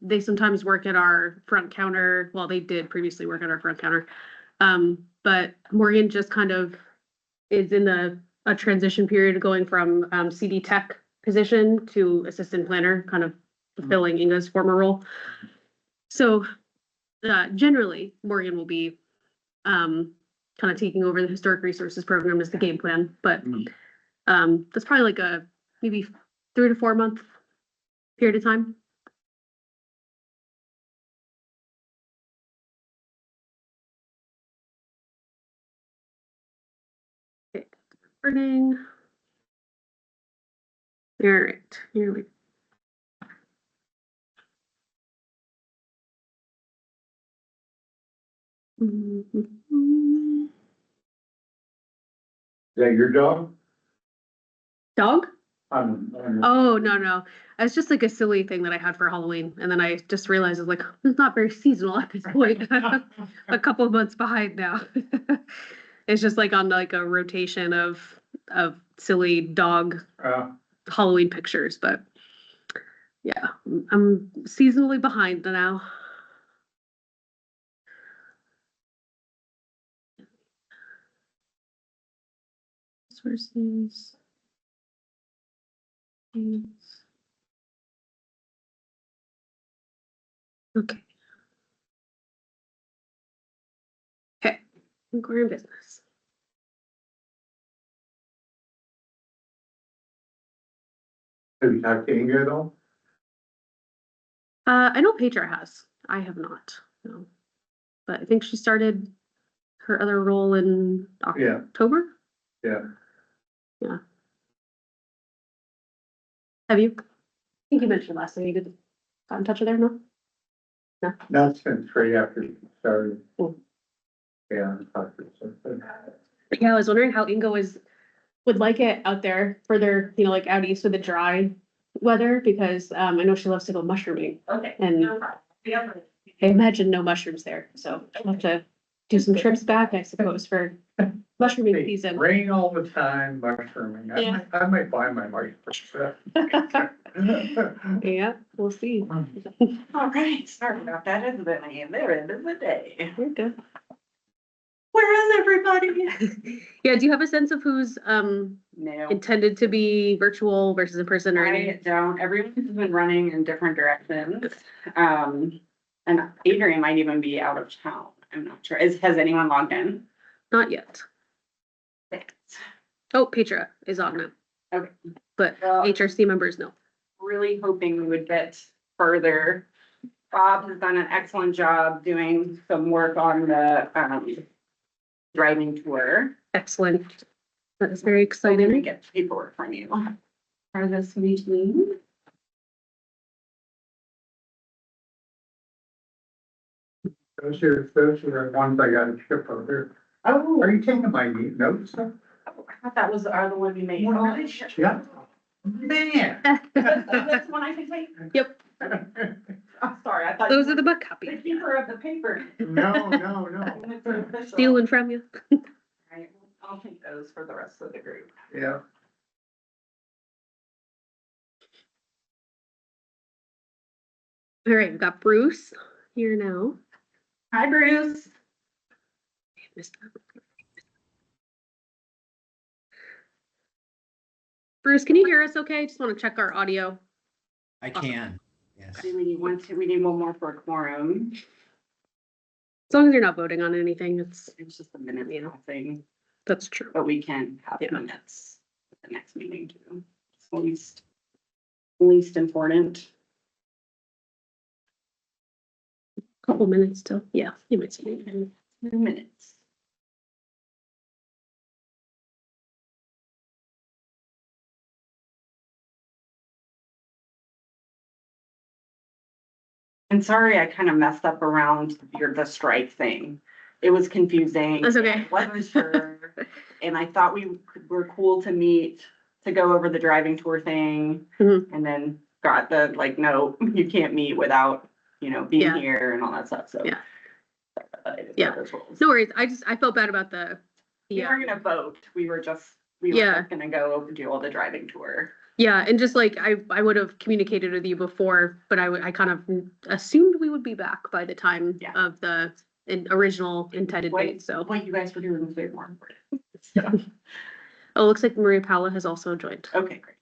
They sometimes work at our front counter. Well, they did previously work at our front counter. But Morgan just kind of is in a transition period going from CD tech position to assistant planner, kind of fulfilling Inga's former role. So generally, Morgan will be kind of taking over the historic resources program as the game plan, but that's probably like a maybe 3 to 4 month period of time. Okay. Recording. All right, here we go. Is that your dog? Dog? I'm Oh, no. It's just like a silly thing that I had for Halloween. And then I just realized it's like, it's not very seasonal at this point. A couple of months behind now. It's just like on like a rotation of silly dog Halloween pictures, but yeah, I'm seasonally behind now. Sources. Okay. Okay, I think we're in business. Have you talked to Inga at all? I know Petra has. I have not. No. But I think she started her other role in October. Yeah. Yeah. Have you? I think you mentioned last time you got in touch with her, no? No. Not since right after she started. Mm. Yeah. I talked to her. Yeah, I was wondering how Inga would like it out there further, like out east with the dry weather, because I know she loves to go mushrooming. Okay. And No problem. Yeah. I imagine no mushrooms there, so I'll have to do some trips back, I suppose, for mushrooming Hey, season. rain all the time, mushrooming. Yeah. I might buy my mushrooms. Yeah, we'll see. All right, sorry about that. It's been a very end of the day. We're good. Where is everybody? Yeah, do you have a sense of who's No, intended to be virtual versus in person or I anything? don't. Everyone's been running in different directions. And Adrian might even be out of town. I'm not sure. Has anyone logged in? Not yet. Thanks. Oh, Petra is on now. Okay. But Well, HRC members, no. Really hoping we would get further. Bob has done an excellent job doing some work on the driving tour. Excellent. That is very So I'm gonna exciting. get paperwork from you for this meeting. Those are the ones I gotta ship over. Oh, are you taking my notes? Oh, I thought that was the one we made. Well, Oh, yeah. Man. That's one I can take. Yep, I'm sorry, I thought. those you are the were book copies. The keeper of the paper. No. It's official. Stealing from you. Right, I'll take those for the rest of the group. Yeah. All right, we've got Bruce here now. Hi, Bruce. Bruce, can you hear us okay? Just want to check our audio. I can, yes. We need we need one more for a quorum. As long as you're not voting on anything, it's It's just a minute, thing, that's true. but we can have Yeah. minutes at the next meeting too. It's least important. Couple minutes still. Yeah, you might see. 2 minutes. And sorry, I kind of messed up around the strike thing. It was confusing. That's okay. I wasn't sure. And I thought we were cool to meet, to go over the driving tour thing. Mhm. And then got the, like, no, you can't meet without, being Yeah. here and all that stuff, so. Yeah. I didn't Yeah. know those rules. No worries. I felt bad about the We weren't gonna vote, we were just gonna go do all the driving tour. Yeah, and just like I would have communicated with you before, but I kind of assumed we would be back by the time Yeah. of the original intended date, so. What you guys were doing was way more important. So, Oh, it looks like Maria Paula has also joined. okay, great.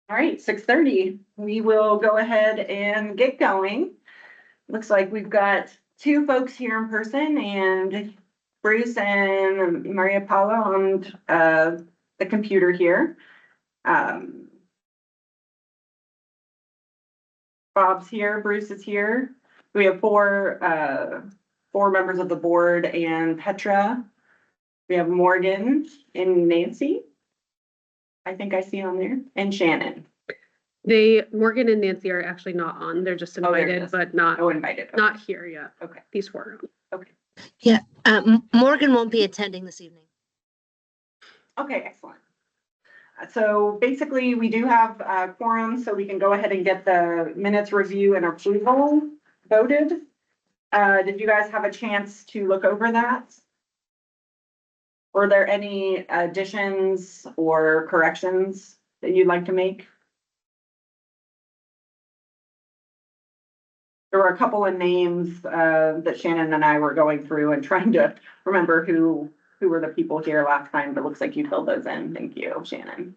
All right, 6:30, we will go ahead and get going. Looks like we've got two folks here in person and Bruce and Maria Paula on the computer here. Bob's here, Bruce is here. We have four members of the board and Petra. We have Morgan and Nancy. I think I see on there, and Shannon. Morgan and Nancy are actually not on, they're just Oh, there it invited, is. but not, Oh, invited. Okay. not here yet. Okay. These four are on. Yeah, Morgan won't be attending this evening. Okay, excellent. So basically, we do have a quorum, so we can go ahead and get the minutes review and approval voted. Did you guys have a chance to look over that? Were there any additions or corrections that you'd like to make? There were a couple of names that Shannon and I were going through and trying to remember who were the people here last time, but it looks like you filled those in. Thank you, Shannon.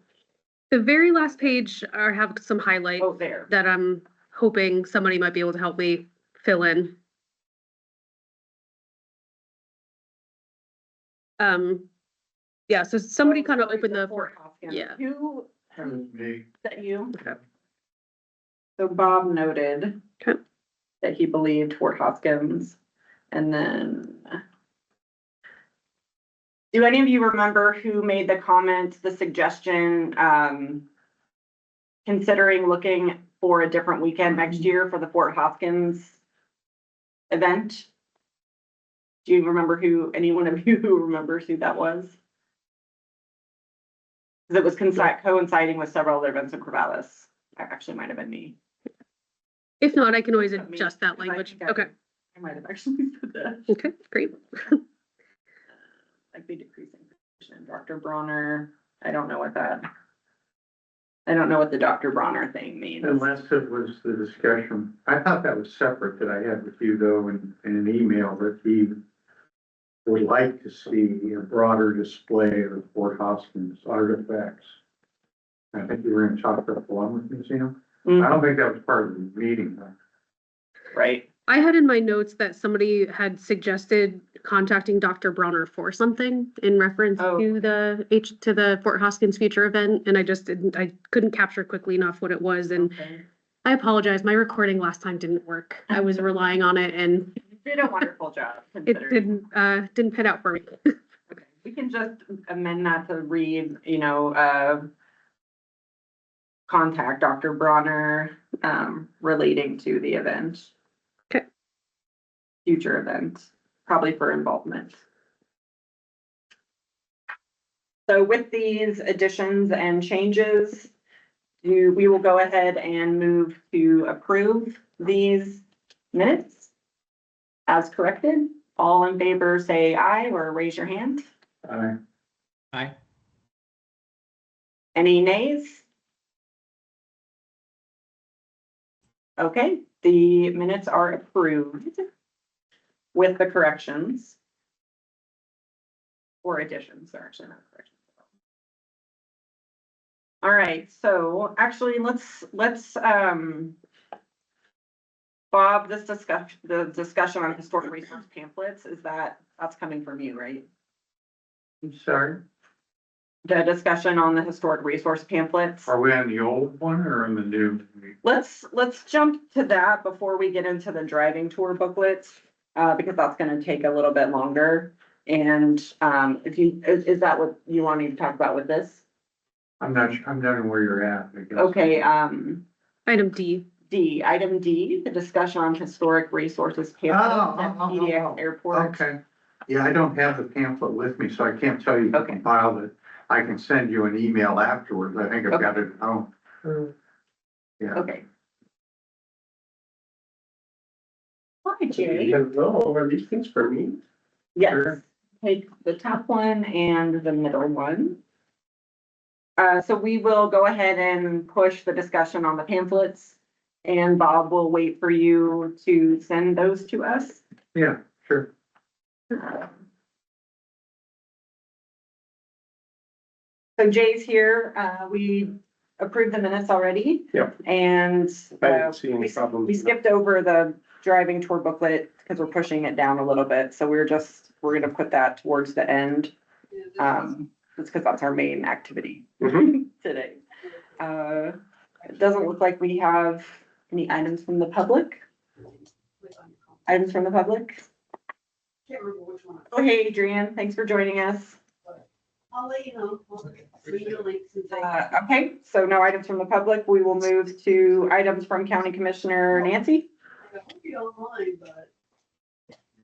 The very last page have some highlights Oh, there. that I'm hoping somebody might be able to help me fill in. Yeah, so somebody kind of opened the, Fort Hoskins. yeah. Who, That was me. is that you? Okay. So Bob noted Okay. that he believed Fort Hoskins, and then do any of you remember who made the comment, the suggestion, considering looking for a different weekend next year for the Fort Hoskins event? Do you remember any one of you who remembers who that was? Because it was coinciding with several other events in Corvallis. That actually might have been me. If not, I can always Me, adjust that 'cause I language. think I- Okay, I might have actually said that. okay, great. Like the decreasing position, Dr. Bronner, I don't know what the Dr. Bronner thing means. Unless it was the discussion, I thought that was separate that I had with you though, in an email that he would like to see a broader display of Fort Hoskins artifacts. I think you were in talk about the Columbus Museum. I don't think that was part of the meeting though. Right, I had in my notes that somebody had suggested contacting Dr. Bronner for something in reference Oh. to the Fort Hoskins future event, and I couldn't capture quickly enough what it was, and okay. I apologize, my recording last time didn't work. I was relying on it and You did a wonderful job it considering. didn't pan out for me. Okay, we can just amend that to read, contact Dr. Bronner, relating to the event. Okay. Future event, probably for involvement. So with these additions and changes, we will go ahead and move to approve these minutes as corrected. All in favor, say aye or raise your hand. Aye. Any nays? Okay, the minutes are approved with the corrections. Or additions, they're actually not corrections. All right, so actually, let's, Bob, the discussion on historic resource pamphlets, that's coming from you, right? I'm sorry, The discussion on the historic resource pamphlets. are we on the old one or on the new? Let's jump to that before we get into the driving tour booklets, because that's gonna take a little bit longer. And, is that what you want to talk about with this? I'm not where you're at, I guess. Okay, Item D. item D, the discussion on historic resources pamphlets at PDX Airport. Okay, yeah, I don't have the pamphlet with me, so I can't tell you who Okay. compiled it. I can send you an email afterwards, I think I've got it at home. Yeah, Okay. Jay. Hello, are these things for me? Yes, Sure. take the top one and the middle one. So we will go ahead and push the discussion on the pamphlets. And Bob will wait for you to send those to us. Yeah, sure. So Jay's here, we approved the minutes already. Yep. And I didn't see any problems. we skipped over the driving tour booklet because we're pushing it down a little bit, so we're gonna put that towards the end. Just because that's our main activity today. It doesn't look like we have any items from the public. Items from the public? Can't remember which one. Oh, hey, Adrian, thanks for joining us. I'll let you know. I'll send you the link since I. Okay, so no items from the public. We will move to items from County Commissioner Nancy. I hope you don't mind, but.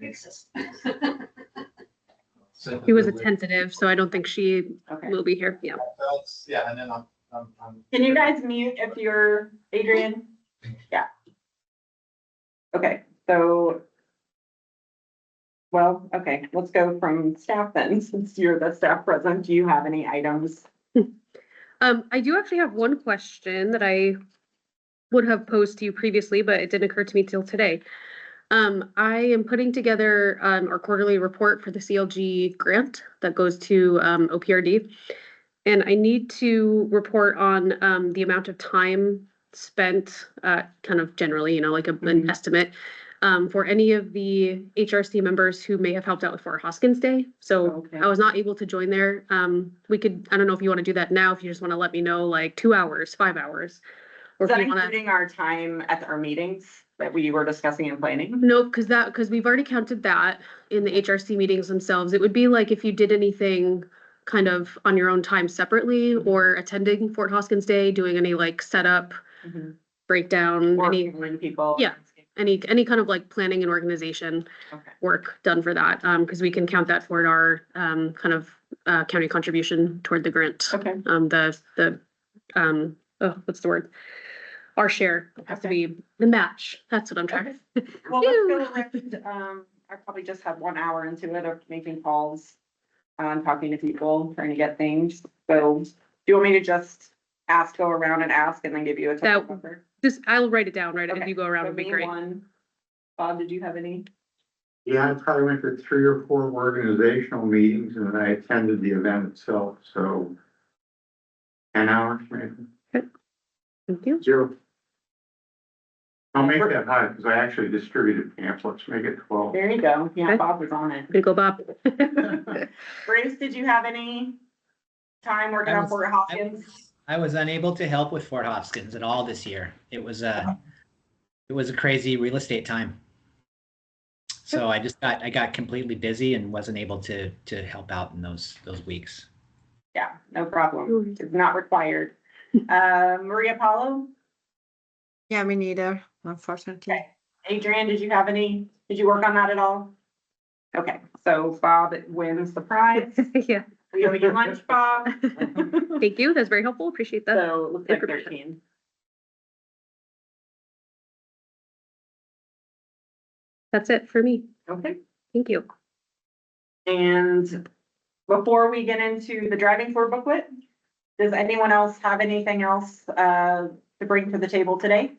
Fix this. He was a tentative, so I don't think she Okay. will be here. Yeah. Yeah, and then I'm. Can you guys mute if you're Adrian? Yeah. Okay, so. Well, okay, let's go from staff then, since you're the staff present. Do you have any items? I do actually have one question that I would have posed to you previously, but it didn't occur to me till today. I am putting together our quarterly report for the CLG grant that goes to OPRD. And I need to report on the amount of time spent, kind of generally, like an estimate, for any of the HRC members who may have helped out with Fort Hoskins Day. So Okay. I was not able to join there. We could, I don't know if you want to do that now, if you just want to let me know, like 2 hours, 5 hours. Or Is if that you want to. including our time at our meetings that we were discussing and planning? No, because we've already counted that in the HRC meetings themselves. It would be like if you did anything kind of on your own time separately or attending Fort Hoskins Day, doing any like setup, Mhm. breakdown, Or any calling people? Yeah. any kind of like planning and organization Okay. work done for that. Because we can count that toward our kind of county contribution toward the grant. Okay. What's the word? Our share has to Okay. be the match. That's what I'm trying to. Well, let's go around, I probably just have 1 hour into it of making calls, talking to people, trying to get things. So do you want me to just go around and ask and then give you a total That- number? Just, I'll write it down, right? If Okay, you go around, So would be me great. one. Bob, did you have any? Yeah, I probably went to 3 or 4 organizational meetings and I attended the event itself, so 10 hours maybe. Thank you. 0. I'll make that high because I actually distributed pamphlets, make it 12. There you go. Yeah, Okay. Bob was on it. Good go, Bob. Bruce, did you have any time working I on was- Fort Hoskins? I was unable to help with Fort Hoskins at all this year. It was a crazy real estate time. So I got completely busy and wasn't able to help out in those weeks. Yeah, no problem. It's not required. Maria Paulo? Yeah, me neither, unfortunately. Okay. Adrian, did you work on that at all? Okay, so Bob wins the prize. Yeah, We owe you lunch, Bob. thank you. That's very helpful. Appreciate that. So it looks like Information. 13. That's it for me. Okay. Thank you. And before we get into the driving tour booklet, does anyone else have anything else to bring to the table today?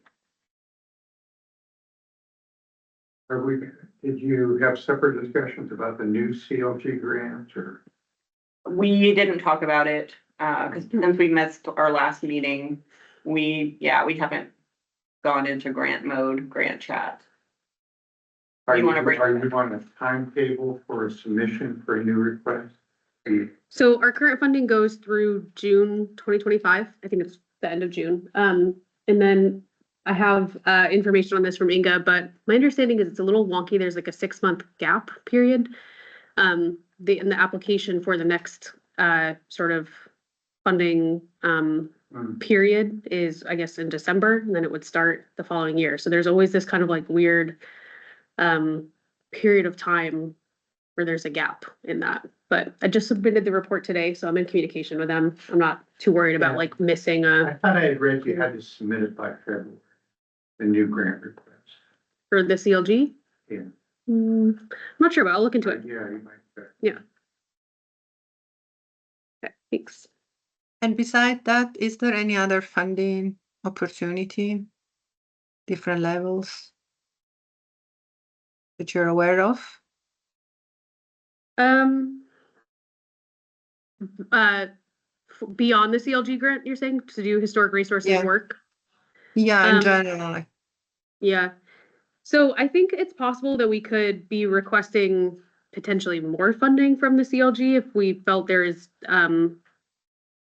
Did you have separate discussions about the new CLG grant or? We didn't talk about it, because since we missed our last meeting, we haven't gone into grant chat. Are You you wanna bring- on a timetable for a submission for a new request? So our current funding goes through June 2025. I think it's the end of June. And then I have information on this from Inga, but my understanding is it's a little wonky. There's like a 6-month gap period. In the application for the next sort of funding period is, I guess, in December, and then it would start the following year. So there's always this kind of like weird period of time where there's a gap in that. But I just submitted the report today, so I'm in communication with them. I'm not too worried about Yeah. like missing I thought I had read you had to submit it by February, the new grant request. for the CLG. Yeah. I'm not sure, but I'll look into it. Yeah, you might. Okay, thanks. And beside that, is there any other funding opportunity, different levels that you're aware of? Um, beyond the CLG grant, you're saying to do historic resources Yeah. work? Yeah, in Um, general, like, Yeah. So I think it's possible that we could be requesting potentially more funding from the CLG if we felt there is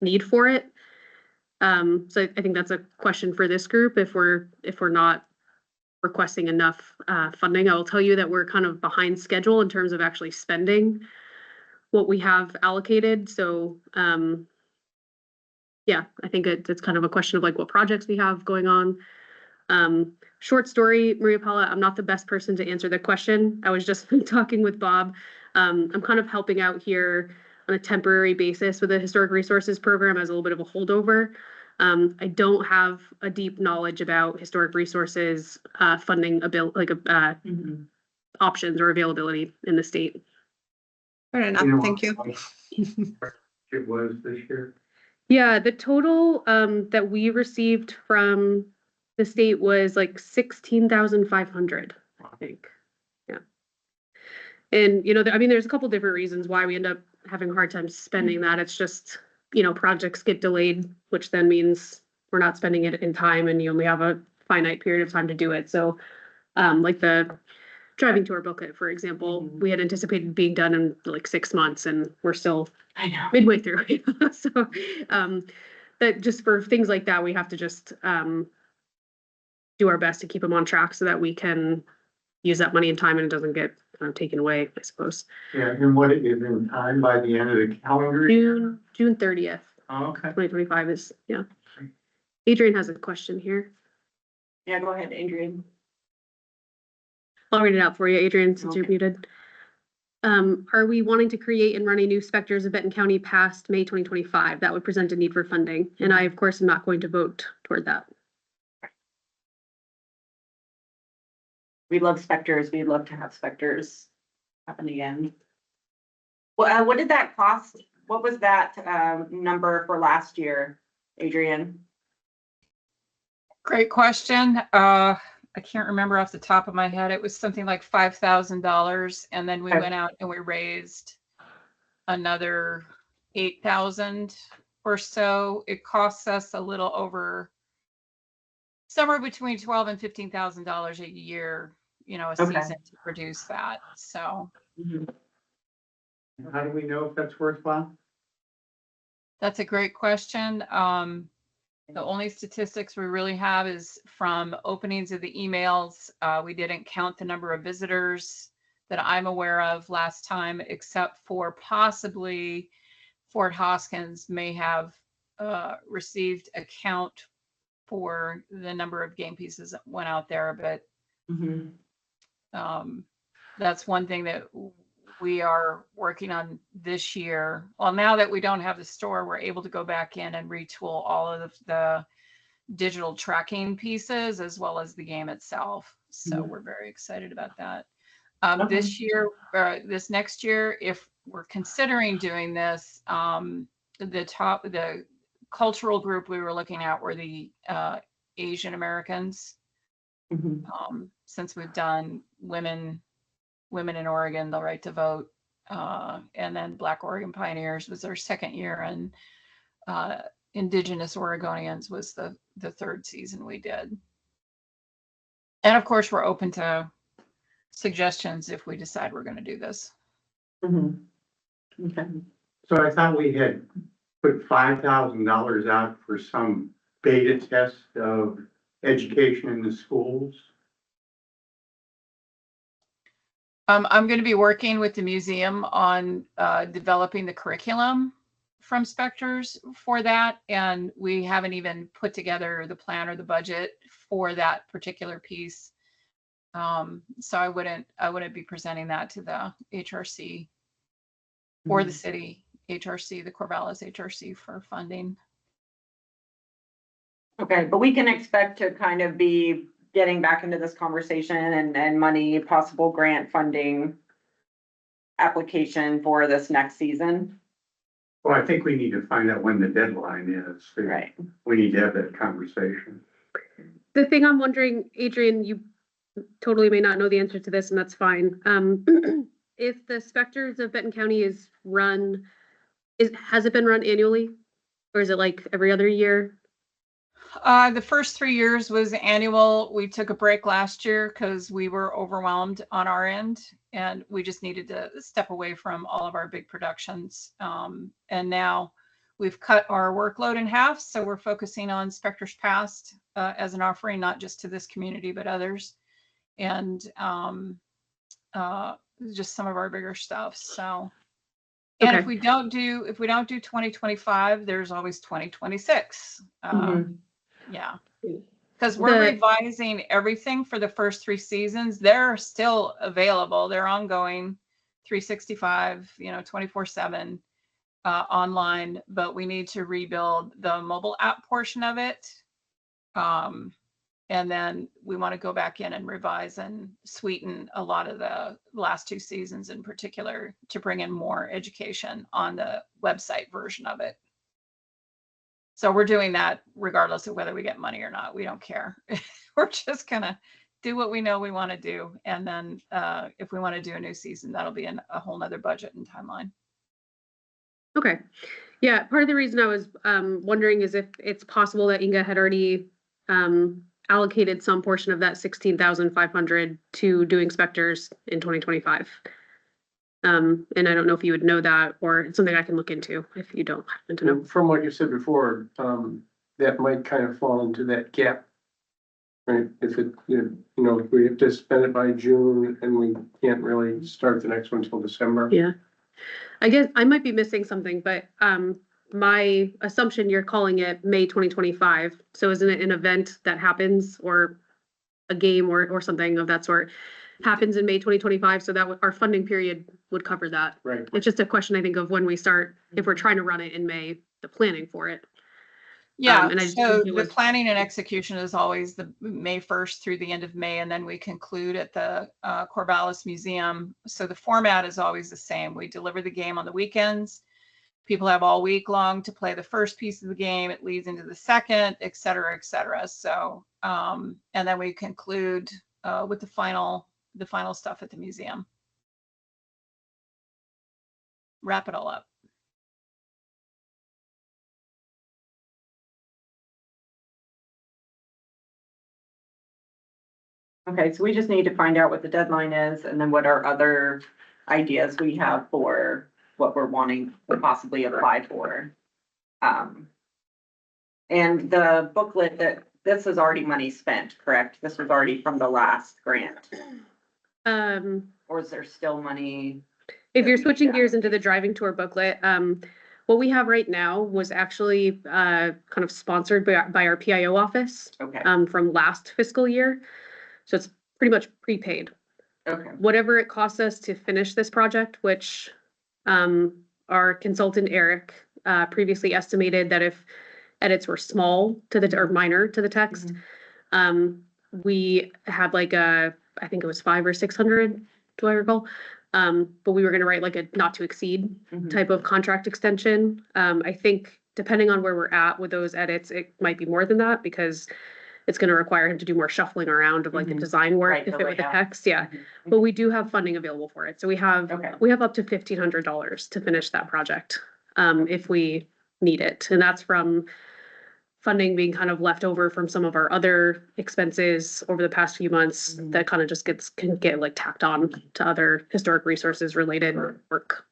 need for it. So I think that's a question for this group if we're not requesting enough funding. I will tell you that we're kind of behind schedule in terms of actually spending what we have allocated. So yeah, I think it's kind of a question of like what projects we have going on. Short story, Maria Paula, I'm not the best person to answer the question. I was just talking with Bob. I'm kind of helping out here on a temporary basis with the Historic Resources Program as a little bit of a holdover. I don't have a deep knowledge about historic resources funding options or availability in the state. fair enough, You know, thank you. It was this year. Yeah, the total that we received from the state was like 16,500, I think. Yeah. And I mean, there's a couple different reasons why we end up having a hard time spending that. It's just, projects get delayed, which then means we're not spending it in time and you only have a finite period of time to do it. So like the driving tour booklet, for example, we had anticipated being done in like 6 months and we're still I know. midway through. So that just for things like that, we have to just do our best to keep them on track so that we can use that money and time and it doesn't get taken away, I suppose. Yeah, and what it is in time by the end of the calendar year? June 30th, Oh, okay. 2025 is, yeah. Adrian has a question here. Yeah, go ahead, Adrian. I'll read it out for you, Adrian, since you're Okay. muted. Are we wanting to create and run a new Specters of Benton County past May 2025? That would present a need for funding. And I, of course, am not going to vote toward that. We love specters. We'd love to have specters happen again. Well, what did that cost? What was that number for last year, Adrian? Great question. I can't remember off the top of my head. It was something like $5,000, and then we Okay. went out and we raised another 8,000 or so. It costs us a little over somewhere between $12,000 and $15,000 a year, a Okay. season to produce that. So How do we know if that's worthwhile? that's a great question. The only statistics we really have is from openings of the emails. We didn't count the number of visitors that I'm aware of last time, except for possibly Fort Hoskins may have received a count for the number of game pieces that went out there. But that's one thing that we are working on this year. Well, now that we don't have the store, we're able to go back in and retool all of the digital tracking pieces as well as the game itself. So we're very excited about that. This year, this next year, if we're considering doing this, the cultural group we were looking at were the Asian Americans. Since we've done women in Oregon, the right to vote, and then Black Oregon Pioneers was our second year, and Indigenous Oregonians was the third season we did. And of course, we're open to suggestions if we decide we're going to do this. Okay. So I thought we had put $5,000 out for some beta test of education in the schools. I'm going to be working with the museum on developing the curriculum from Specters for that, and we haven't even put together the plan or the budget for that particular piece. So I wouldn't be presenting that to the HRC or the city HRC, the Corvallis HRC, for funding. Okay, but we can expect to kind of be getting back into this conversation and money, possible grant funding application for this next season. Well, I think we need to find out when the deadline is. Right. We need to have that conversation. The thing I'm wondering, Adrian, you totally may not know the answer to this, and that's fine. If the Specters of Benton County is run, has it been run annually? Or is it like every other year? The first 3 years was annual. We took a break last year because we were overwhelmed on our end and we just needed to step away from all of our big productions. And now we've cut our workload in half. So we're focusing on Specters Past as an offering, not just to this community, but others. And just some of our bigger stuff. So, and Okay. if we don't do 2025, there's always 2026. Yeah, because we're revising everything for the first 3 seasons. They're still available. They're ongoing, 365, 24/7 online. But we need to rebuild the mobile app portion of it. And then we want to go back in and revise and sweeten a lot of the last 2 seasons in particular to bring in more education on the website version of it. So we're doing that regardless of whether we get money or not. We don't care. We're just gonna do what we know we want to do. And then if we want to do a new season, that'll be a whole nother budget and timeline. Okay. Yeah, part of the reason I was wondering is if it's possible that Inga had already allocated some portion of that 16,500 to doing Specters in 2025. And I don't know if you would know that, or it's something I can look into if you don't happen to know. From what you said before, that might kind of fall into that gap. Right, if it, if we have to spend it by June and we can't really start the next one until December. Yeah. I guess I might be missing something, but my assumption you're calling it May 2025. So isn't it an event that happens or a game or something of that sort happens in May 2025? So that our funding period would cover that. Right. It's just a question, I think, of when we start, if we're trying to run it in May, the planning for it. Yeah, and I so think it the was- planning and execution is always the May 1st through the end of May, and then we conclude at the Corvallis Museum. So the format is always the same. We deliver the game on the weekends. People have all week long to play the first piece of the game. It leads into the second, et cetera, et cetera. So, and then we conclude with the final stuff at the museum. Wrap it all up. Okay, so we just need to find out what the deadline is and then what our other ideas we have for what we're wanting to possibly apply for. And the booklet this is already money spent, correct? This was already from the last grant. Or is there still money? If you're switching gears into the driving tour booklet, what we have right now was actually kind of sponsored by our PIO office. Okay. From last fiscal year. So it's pretty much prepaid. Okay. Whatever it costs us to finish this project, which our consultant Eric previously estimated that if edits were small to the or minor to the text, we had like I think it was 500 or 600, do I recall? But we were going to write like a not to exceed type of contract extension. I think depending on where we're at with those edits, it might be more than that because it's going to require him to do more shuffling around of like the design work Right, to the fit with the layout. text. Yeah. But we do have funding available for it. So we have up to $1,500 to finish that project if we need it. And that's from funding being kind of left over from some of our other expenses over the past few months that kind of just can get like tacked on to other historic resources related work.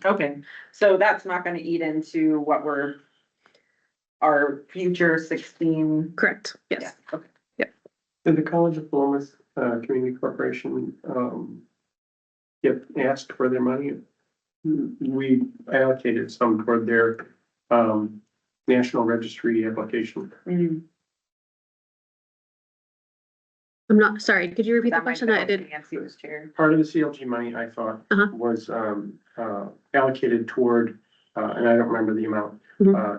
Okay, so that's not gonna eat into what our future 16. Correct. Yes. Yeah, okay. Did the College of Philomath Community Corporation get asked for their money? We allocated some toward their National Registry application. I'm not, sorry, could you repeat the That might question? I have did. Nancy was chair. Part of the CLG money, I thought, was allocated toward, and I don't remember the amount,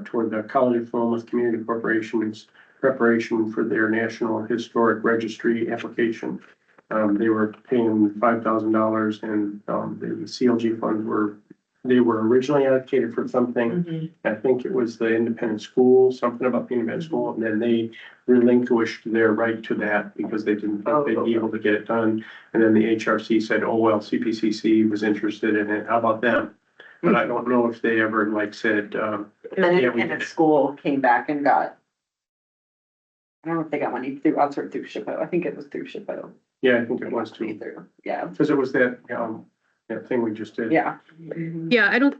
toward the College of Philomath Community Corporation's preparation for their National Historic Registry application. They were paying $5,000 and, the CLG funds they were originally allocated for something. I think it was the independent school, something about the independent school, and then they relinquished their right to that because they didn't think they'd be able to get it done. And then the HRC said, oh, well, CPCC was interested in it. How about them? But I don't know if they ever said, And Yeah, then we independent did it. school came back and got. I don't know if they got money through us or through SHPO. I think it was through SHPO. yeah, I think it was too. Yeah, Because it was that, that thing we just did. yeah. Yeah, I don't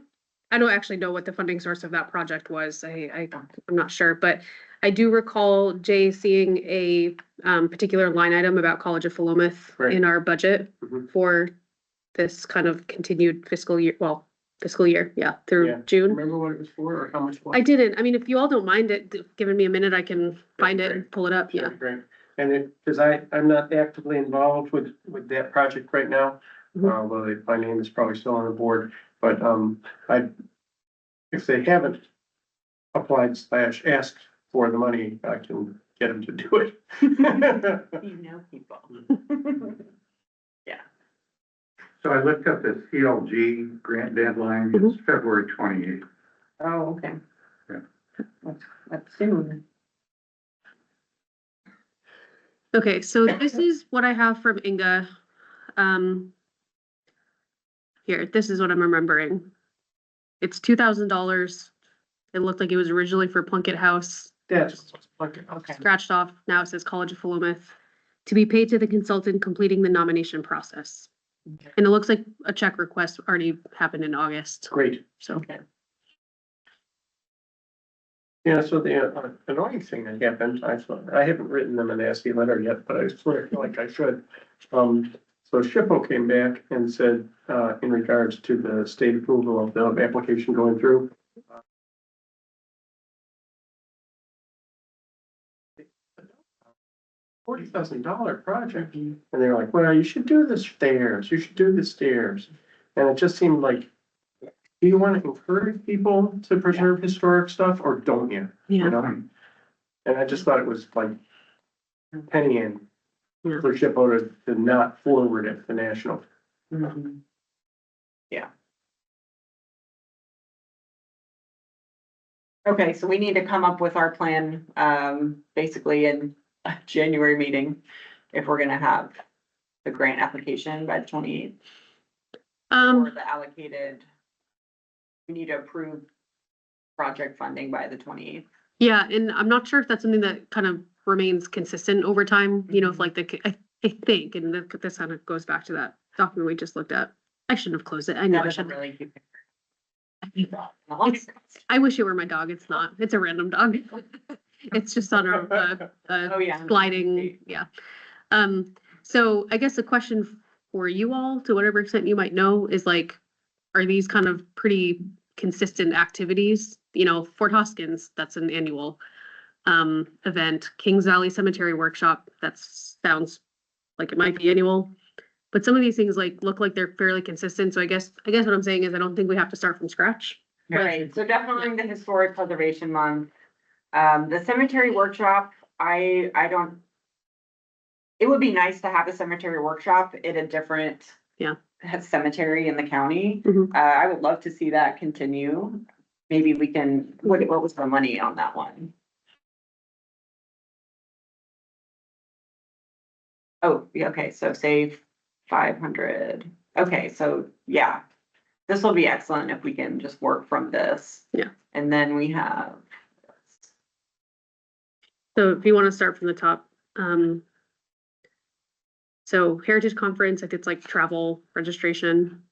actually know what the funding source of that project was. I'm not sure, but I do recall Jay seeing a particular line item about College of Philomath Right. in our budget Mhm. for this kind of continued fiscal year, yeah, through Yeah. June. Remember what it was for or how much? it was? I didn't. I mean, if you all don't mind giving me a minute, I can find it great. and pull it up. Sure, Yeah. great. And because I'm not actively involved with that project right now. Mhm. Although my name is probably still on the board, but, if they haven't applied / asked for the money, I can get them to do it. You know people. So I looked up the CLG grant deadline, it's February 28th. Oh, okay. Yeah. That's soon. Okay, so this is what I have from Inga. Here, this is what I'm remembering. It's $2,000. It looked like it was originally for Plunkett House, That's okay. scratched off. Now it says College of Philomath, to be paid to the consultant completing the nomination process. Okay. And it looks like a check request already happened in August, Great. so. Okay. Yeah, so the annoying thing that happened, I haven't written them a nasty letter yet, but I swear I feel like I should. So SHPO came back and said, in regards to the state approval of the application going through. $40,000 project. And they were like, well, you should do the stairs, you should do the stairs. And it just seemed like, do you want to encourage people to preserve historic stuff or don't you? You Yeah. know? And I just thought it was like penny in Yeah. for SHPO to not forward it to national. Yeah. Okay, so we need to come up with our plan, basically in a January meeting, if we're gonna have the grant application by the 28th, or the allocated. We need to approve project funding by the 28th. Yeah, and I'm not sure if that's something that kind of remains consistent over time, you know, if like I think, and this kind of goes back to that document we just looked at. I shouldn't have closed it. I know That I doesn't should. really keep. I wish it were my dog. It's not. It's a random dog. It's just on a Oh, yeah. sliding, yeah. So I guess the question for you all, to whatever extent you might know, is like, are these kind of pretty consistent activities? You know, Fort Hoskins, that's an annual event. Kings Valley Cemetery Workshop, that sounds like it might be annual. But some of these things like look like they're fairly consistent. So I guess what I'm saying is I don't think we have to start from scratch. Right, so definitely the Historic Preservation Month. The cemetery workshop, I don't. It would be nice to have a cemetery workshop at a different. Yeah. Cemetery in the county. Mhm. I would love to see that continue. Maybe we can, what was the money on that one? Oh, yeah, okay, so save 500. Okay, so yeah. This will be excellent if we can just work from this. Yeah. And then we have. So if you want to start from the top, so Heritage Conference, I think it's like travel registration.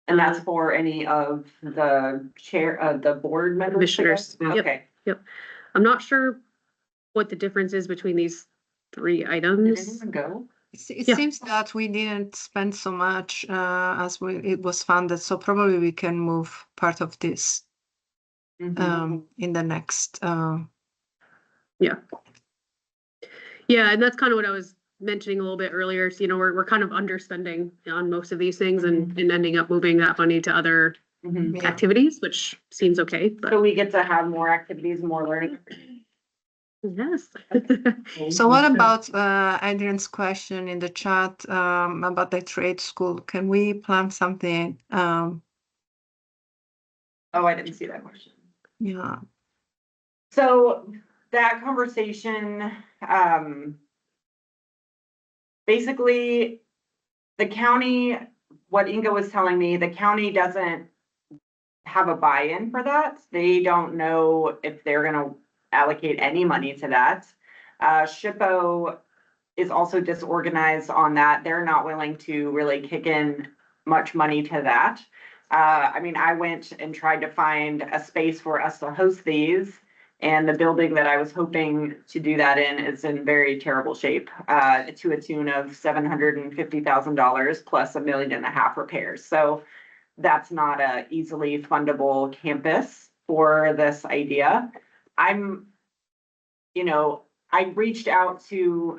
And that's for any of the the board members? I Commissioners, guess? yep. Okay. I'm not sure what the difference is between these three Did items. anyone go? It Yeah. seems that we didn't spend so much as it was funded, so probably we can move part of this in the next. Yeah, and that's kind of what I was mentioning a little bit earlier. So, you know, we're kind of underspending on most of these things and ending up moving that money to other Mhm. Yeah. activities, which seems okay, but So we get to have more activities, more learning. Yes. So what about Adrian's question in the chat about the trade school? Can we plan something? Oh, I didn't see that question. Yeah. So that conversation, basically, the county, what Inga was telling me, the county doesn't have a buy-in for that. They don't know if they're gonna allocate any money to that. SHPO is also disorganized on that. They're not willing to really kick in much money to that. I mean, I went and tried to find a space for us to host these. And the building that I was hoping to do that in is in very terrible shape, to a tune of $750,000 plus $1.5 million repairs. So that's not a easily fundable campus for this idea. I'm, you know, I reached out to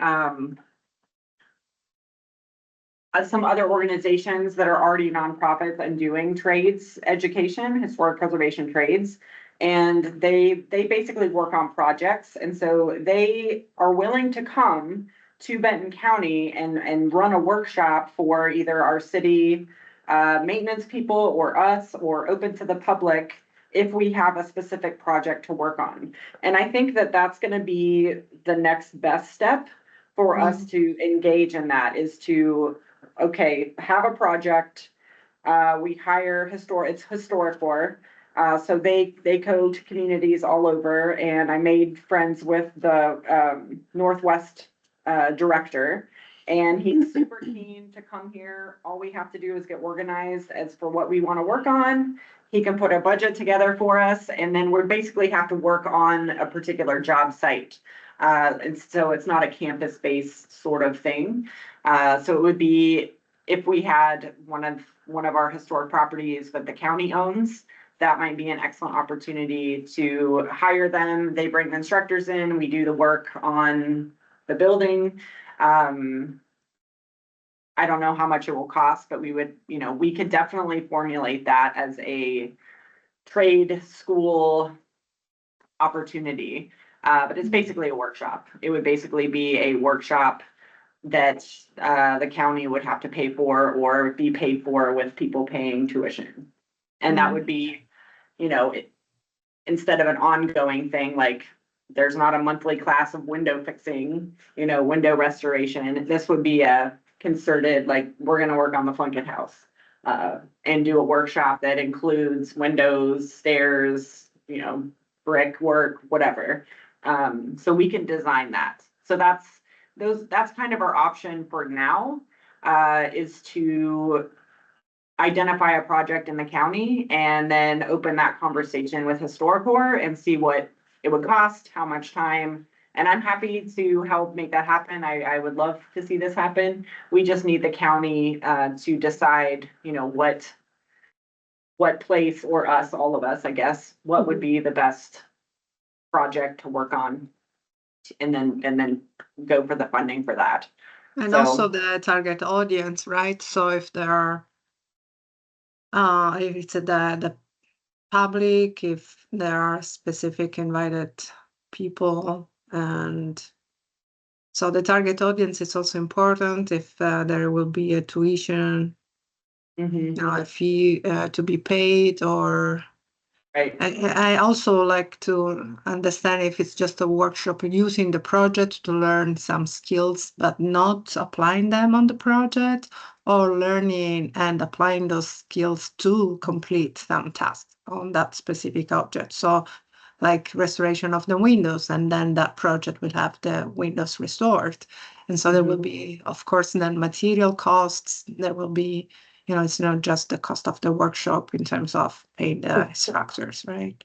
some other organizations that are already nonprofits and doing trades education, historic preservation trades. And they basically work on projects. And so they are willing to come to Benton County and run a workshop for either our city maintenance people or us, or open to the public if we have a specific project to work on. And I think that that's going to be the next best step for us to engage in, that is to, okay, have a project. We hire it's HistoriCorps. So they go to communities all over, and I made friends with the Northwest director, and he's super keen to come here. All we have to do is get organized as for what we want to work on. He can put a budget together for us, and then we basically have to work on a particular job site. And so it's not a campus-based sort of thing. So it would be if we had one of our historic properties that the county owns, that might be an excellent opportunity to hire them. They bring the instructors in, we do the work on the building. I don't know how much it will cost, but we would, we could definitely formulate that as a trade school opportunity. But it's basically a workshop. It would basically be a workshop that the county would have to pay for or be paid for with people paying tuition. And that would be, instead of an ongoing thing, like there's not a monthly class of window fixing, window restoration. This would be a concerted, like, we're going to work on the Plunkett house and do a workshop that includes windows, stairs, brick work, whatever. So we can design that. So that's kind of our option for now, is to identify a project in the county and then open that conversation with HistoriCorps and see what it would cost, how much time. And I'm happy to help make that happen. I would love to see this happen. We just need the county to decide, what place, or us, all of us, I guess, what would be the best project to work on, and then go for the funding for that. And So- also the target audience, right? So if there are, if it's the public, if there are specific invited people, and so the target audience is also important. If there will be a tuition, a fee to be paid, or Right. I also like to understand if it's just a workshop using the project to learn some skills, but not applying them on the project, or learning and applying those skills to complete some tasks on that specific object. So like restoration of the windows, and then that project will have the windows restored. And so there will be, of course, then material costs. There will be, it's not just the cost of the workshop in terms of paying the instructors, right?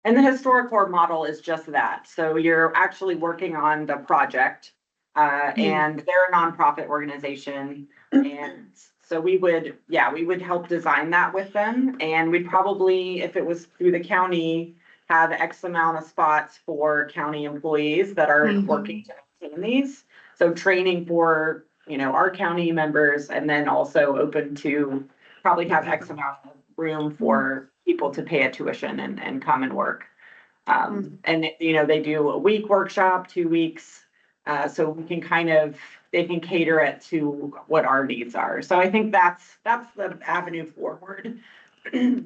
And the HistoriCorps model is just that. So you're actually working on the project, and they're a nonprofit organization. And so we would help design that with them. And we'd probably, if it was through the county, have X amount of spots for county employees that are working to maintain these. So training for, our county members, and then also open to probably have X amount of room for people to pay a tuition and come and work. And, you know, they do a week workshop, 2 weeks. So we can they can cater it to what our needs are. So I think that's the avenue forward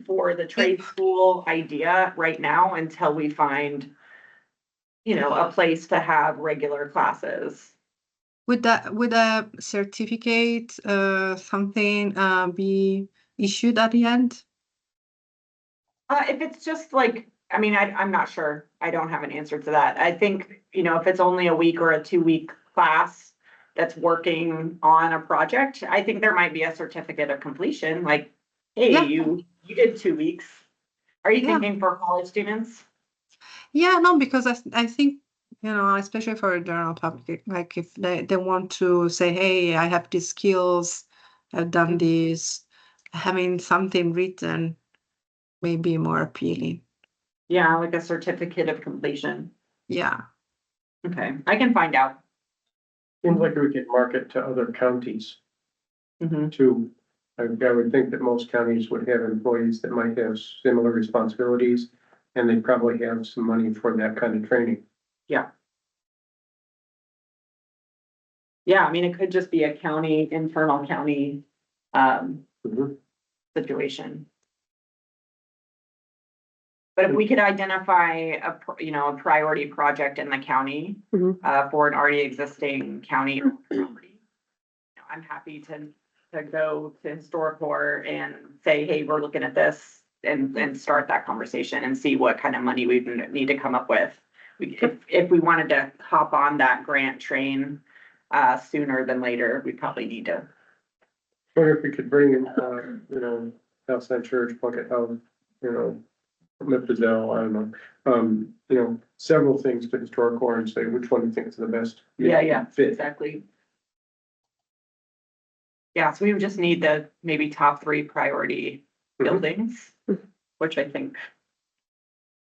for the trade school idea right now until we find, you know, a place to have regular classes. Would a certificate, something, be issued at the end? If it's just like, I mean, I'm not sure. I don't have an answer to that. I think, you know, if it's only a week or a 2-week class that's working on a project, I think there might be a certificate of completion, like, hey, Yeah. you did 2 weeks. Are you Yeah. thinking for college students? Yeah, no, because I think, you know, especially for a general public, like if they want to say, hey, I have these skills, I've done this, having something written may be more appealing. Yeah, like a certificate of completion. Yeah. Okay, I can find out. Seems like we could market to other counties Mhm. too. I would think that most counties would have employees that might have similar responsibilities, and they probably have some money for that kind of training. Yeah, I mean, it could just be a internal county, Mhm. situation. But if we could identify you know, a priority project in the county, for an already existing county property, you know, I'm happy to go to HistoriCorps and say, hey, we're looking at this and start that conversation and see what kind of money we need to come up with. If we wanted to hop on that grant train, sooner than later, we probably need to. Wonder if we could bring in, you know, Southside Church, Bucket House, you know, Mippadell, I don't know, you know, several things to HistoriCorps and say which one you think is the best. Yeah, Fit. exactly. Yeah, so we would just need the maybe top 3 priority buildings, which I think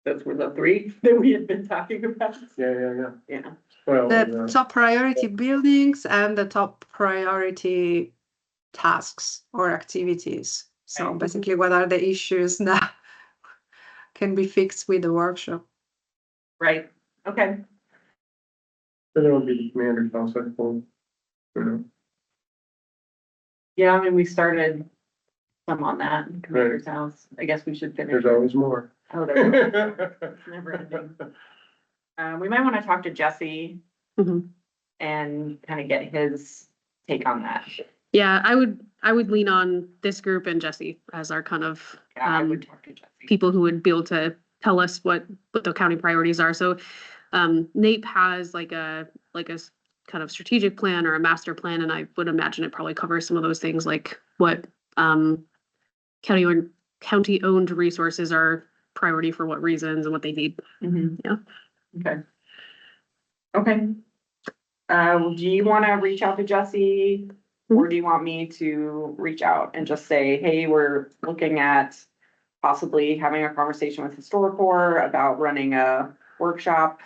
those were the 3 that we had been talking about. Yeah. Yeah. Well, The top priority buildings and the top priority tasks or activities. So Right. basically, what are the issues that can be fixed with the workshop? Right, okay. then it would be the commander's house, I suppose. You know, Yeah, I mean, we started some on that in Commander's House. I guess we should finish. there's always more. Oh, there. It's never ending. We might want to talk to Jesse Mhm. and kind of get his take on that. Yeah, I would lean on this group and Jesse as our kind of Yeah, I would talk to Jesse. people who would be able to tell us what the county priorities are. So NAEP has like a kind of strategic plan or a master plan, and I would imagine it probably covers some of those things like what county owned resources are priority for what reasons and what they need. Mhm. Yeah. Okay. Okay. Do you want to reach out to Jesse? Or do you want me to reach out and just say, hey, we're looking at possibly having a conversation with HistoriCorps about running a workshop?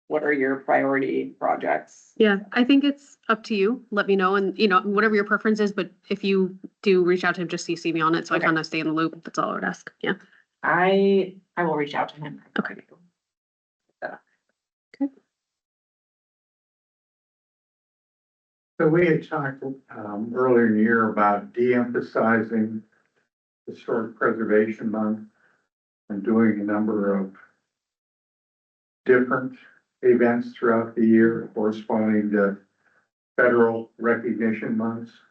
What are your priority projects? Yeah, I think it's up to you. Let me know, and you know, whatever your preference is, but if you do reach out to him, just CC me on it so Okay. I kind of stay in the loop. That's all I would ask. Yeah. I will reach out to him. Okay. So we had talked, earlier in the year about de-emphasizing historic preservation month and doing a number of different events throughout the year corresponding to federal recognition months.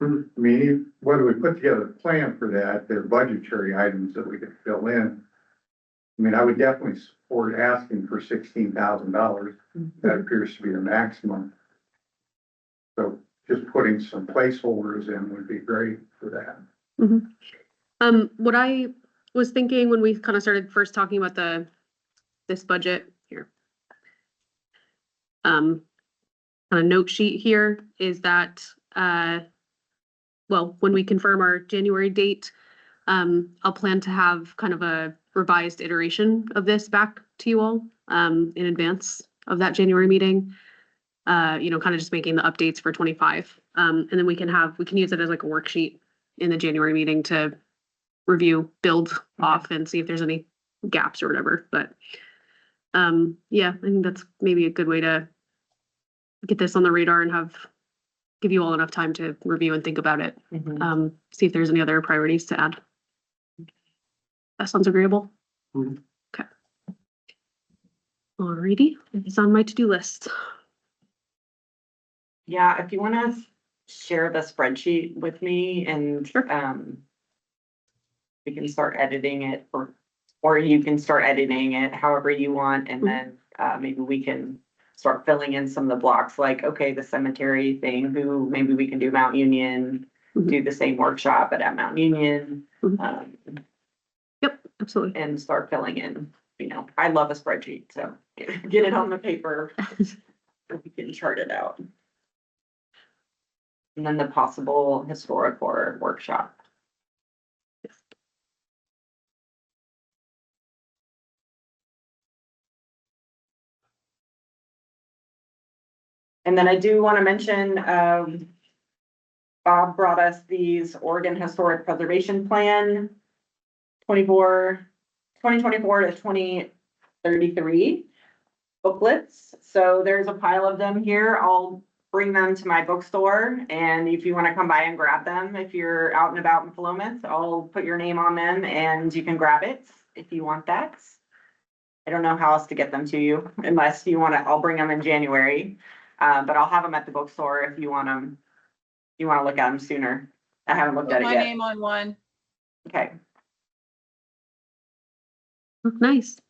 I mean, whether we put together a plan for that, they're budgetary items that we could fill in. I mean, I would definitely support asking for $16,000. That appears to be the maximum. So just putting some placeholders in would be great for that. What I was thinking when we kind of started first talking about this budget here, kind of note sheet here is that, well, when we confirm our January date, I'll plan to have kind of a revised iteration of this back to you all, in advance of that January meeting. You know, kind of just making the updates for 25. And then we can use it as like a worksheet in the January meeting to review, build off and see if there's any gaps or whatever, but yeah, I think that's maybe a good way to get this on the radar and give you all enough time to review and think about it. See if there's any other priorities to add. That sounds agreeable. Mhm. Okay. Alrighty, it's on my to-do list. Yeah, if you wanna share the spreadsheet with me and, we can start editing it or you can start editing it however you want, and then, maybe we can start filling in some of the blocks, like, okay, the cemetery thing, maybe we can do Mount Union, do the same workshop, but at Mount Union. Yep, absolutely. And start filling in, I love a spreadsheet, so get it on the paper. So we can chart it out. And then the possible historic horror workshop. And then I do want to mention, Bob brought us these Oregon Historic Preservation Plan 2024 to 2033 booklets. So there's a pile of them here. I'll bring them to my bookstore, and if you want to come by and grab them, if you're out and about in Philomath, I'll put your name on them and you can grab it if you want that. I don't know how else to get them to you unless you want to, I'll bring them in January. But I'll have them at the bookstore if you want them, you want to look at them sooner. I haven't looked at it My yet. name on one. Okay. Nice.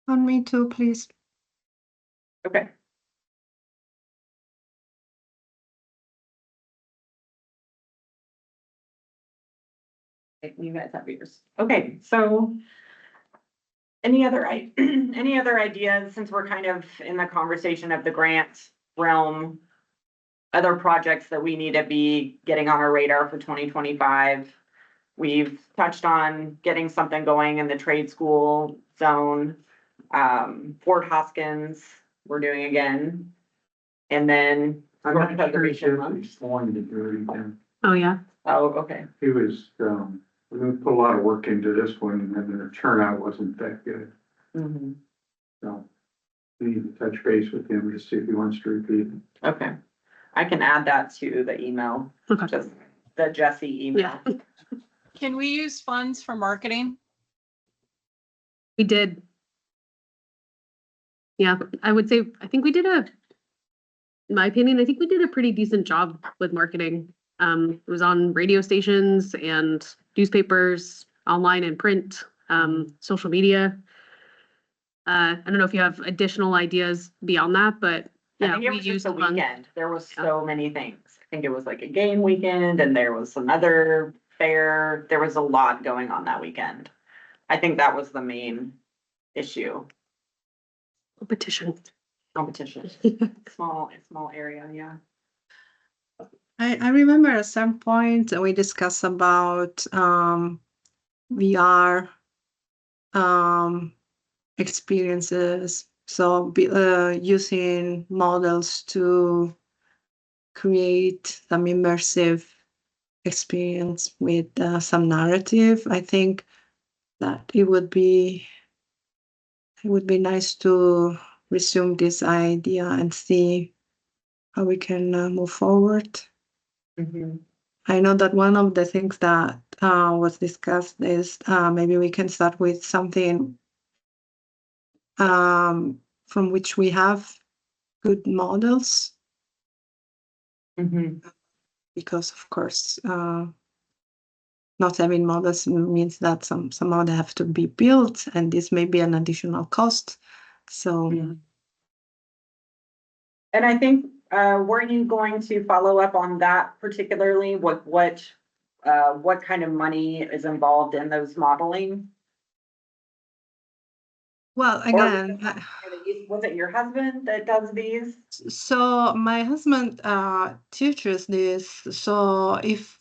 On me too, please. Okay. You guys have yours. Okay, so any other ideas, since we're kind of in the conversation of the grant realm, other projects that we need to be getting on our radar for 2025? We've touched on getting something going in the trade school zone. Fort Hoskins, we're doing again. And then I'm not sure Jeff's going to do anything. Oh, yeah. Oh, okay. He was, we put a lot of work into this one and then the turnout wasn't that good. Mhm. So we need to touch base with him to see if he wants to repeat. Okay. I can add that to the email, Okay. just the Jesse email. Yeah. Can we use funds for marketing? We did. Yeah, I would say, I think we did in my opinion, I think we did a pretty decent job with marketing. It was on radio stations and newspapers, online and print, social media. I don't know if you have additional ideas beyond that, but I yeah, think it we was just used the the funds. weekend. There was so many things. I think it was like a game weekend and there was another fair. There was a lot going on that weekend. I think that was the main issue. Competition. Competition. Small area, yeah. I remember at some point we discussed about VR experiences. So using models to create some immersive experience with some narrative. I think that it would be nice to resume this idea and see how we can move forward. Mhm. I know that one of the things that was discussed is maybe we can start with something from which we have good models, Mhm. because of course not having models means that some of them have to be built, and this may be an additional cost. So And I think, were you going to follow up on that particularly? What kind of money is involved in those modeling? well, Or again, was it your husband that does these? so my husband teaches this. So if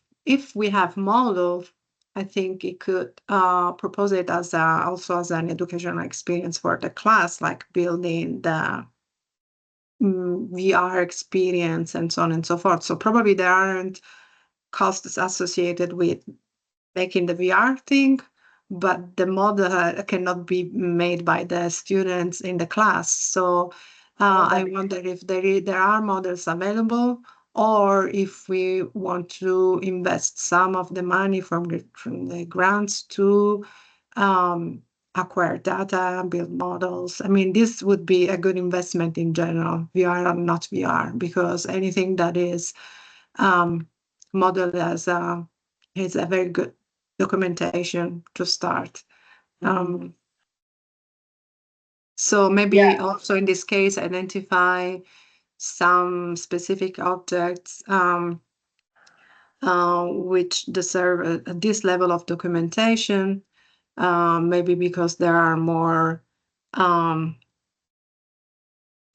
we have models, I think it could propose it as also as an educational experience for the class, like building the VR experience and so on and so forth. So probably there aren't costs associated with making the VR thing, but the model cannot be made by the students in the class. So I wonder if there are models available, or if we want to invest some of the money from the grants to acquire data, build models. I mean, this would be a good investment in general, VR or not VR, because anything that is modeled as is a very good documentation to start. So maybe also in this case, identify some specific objects which deserve this level of documentation, maybe because there are more some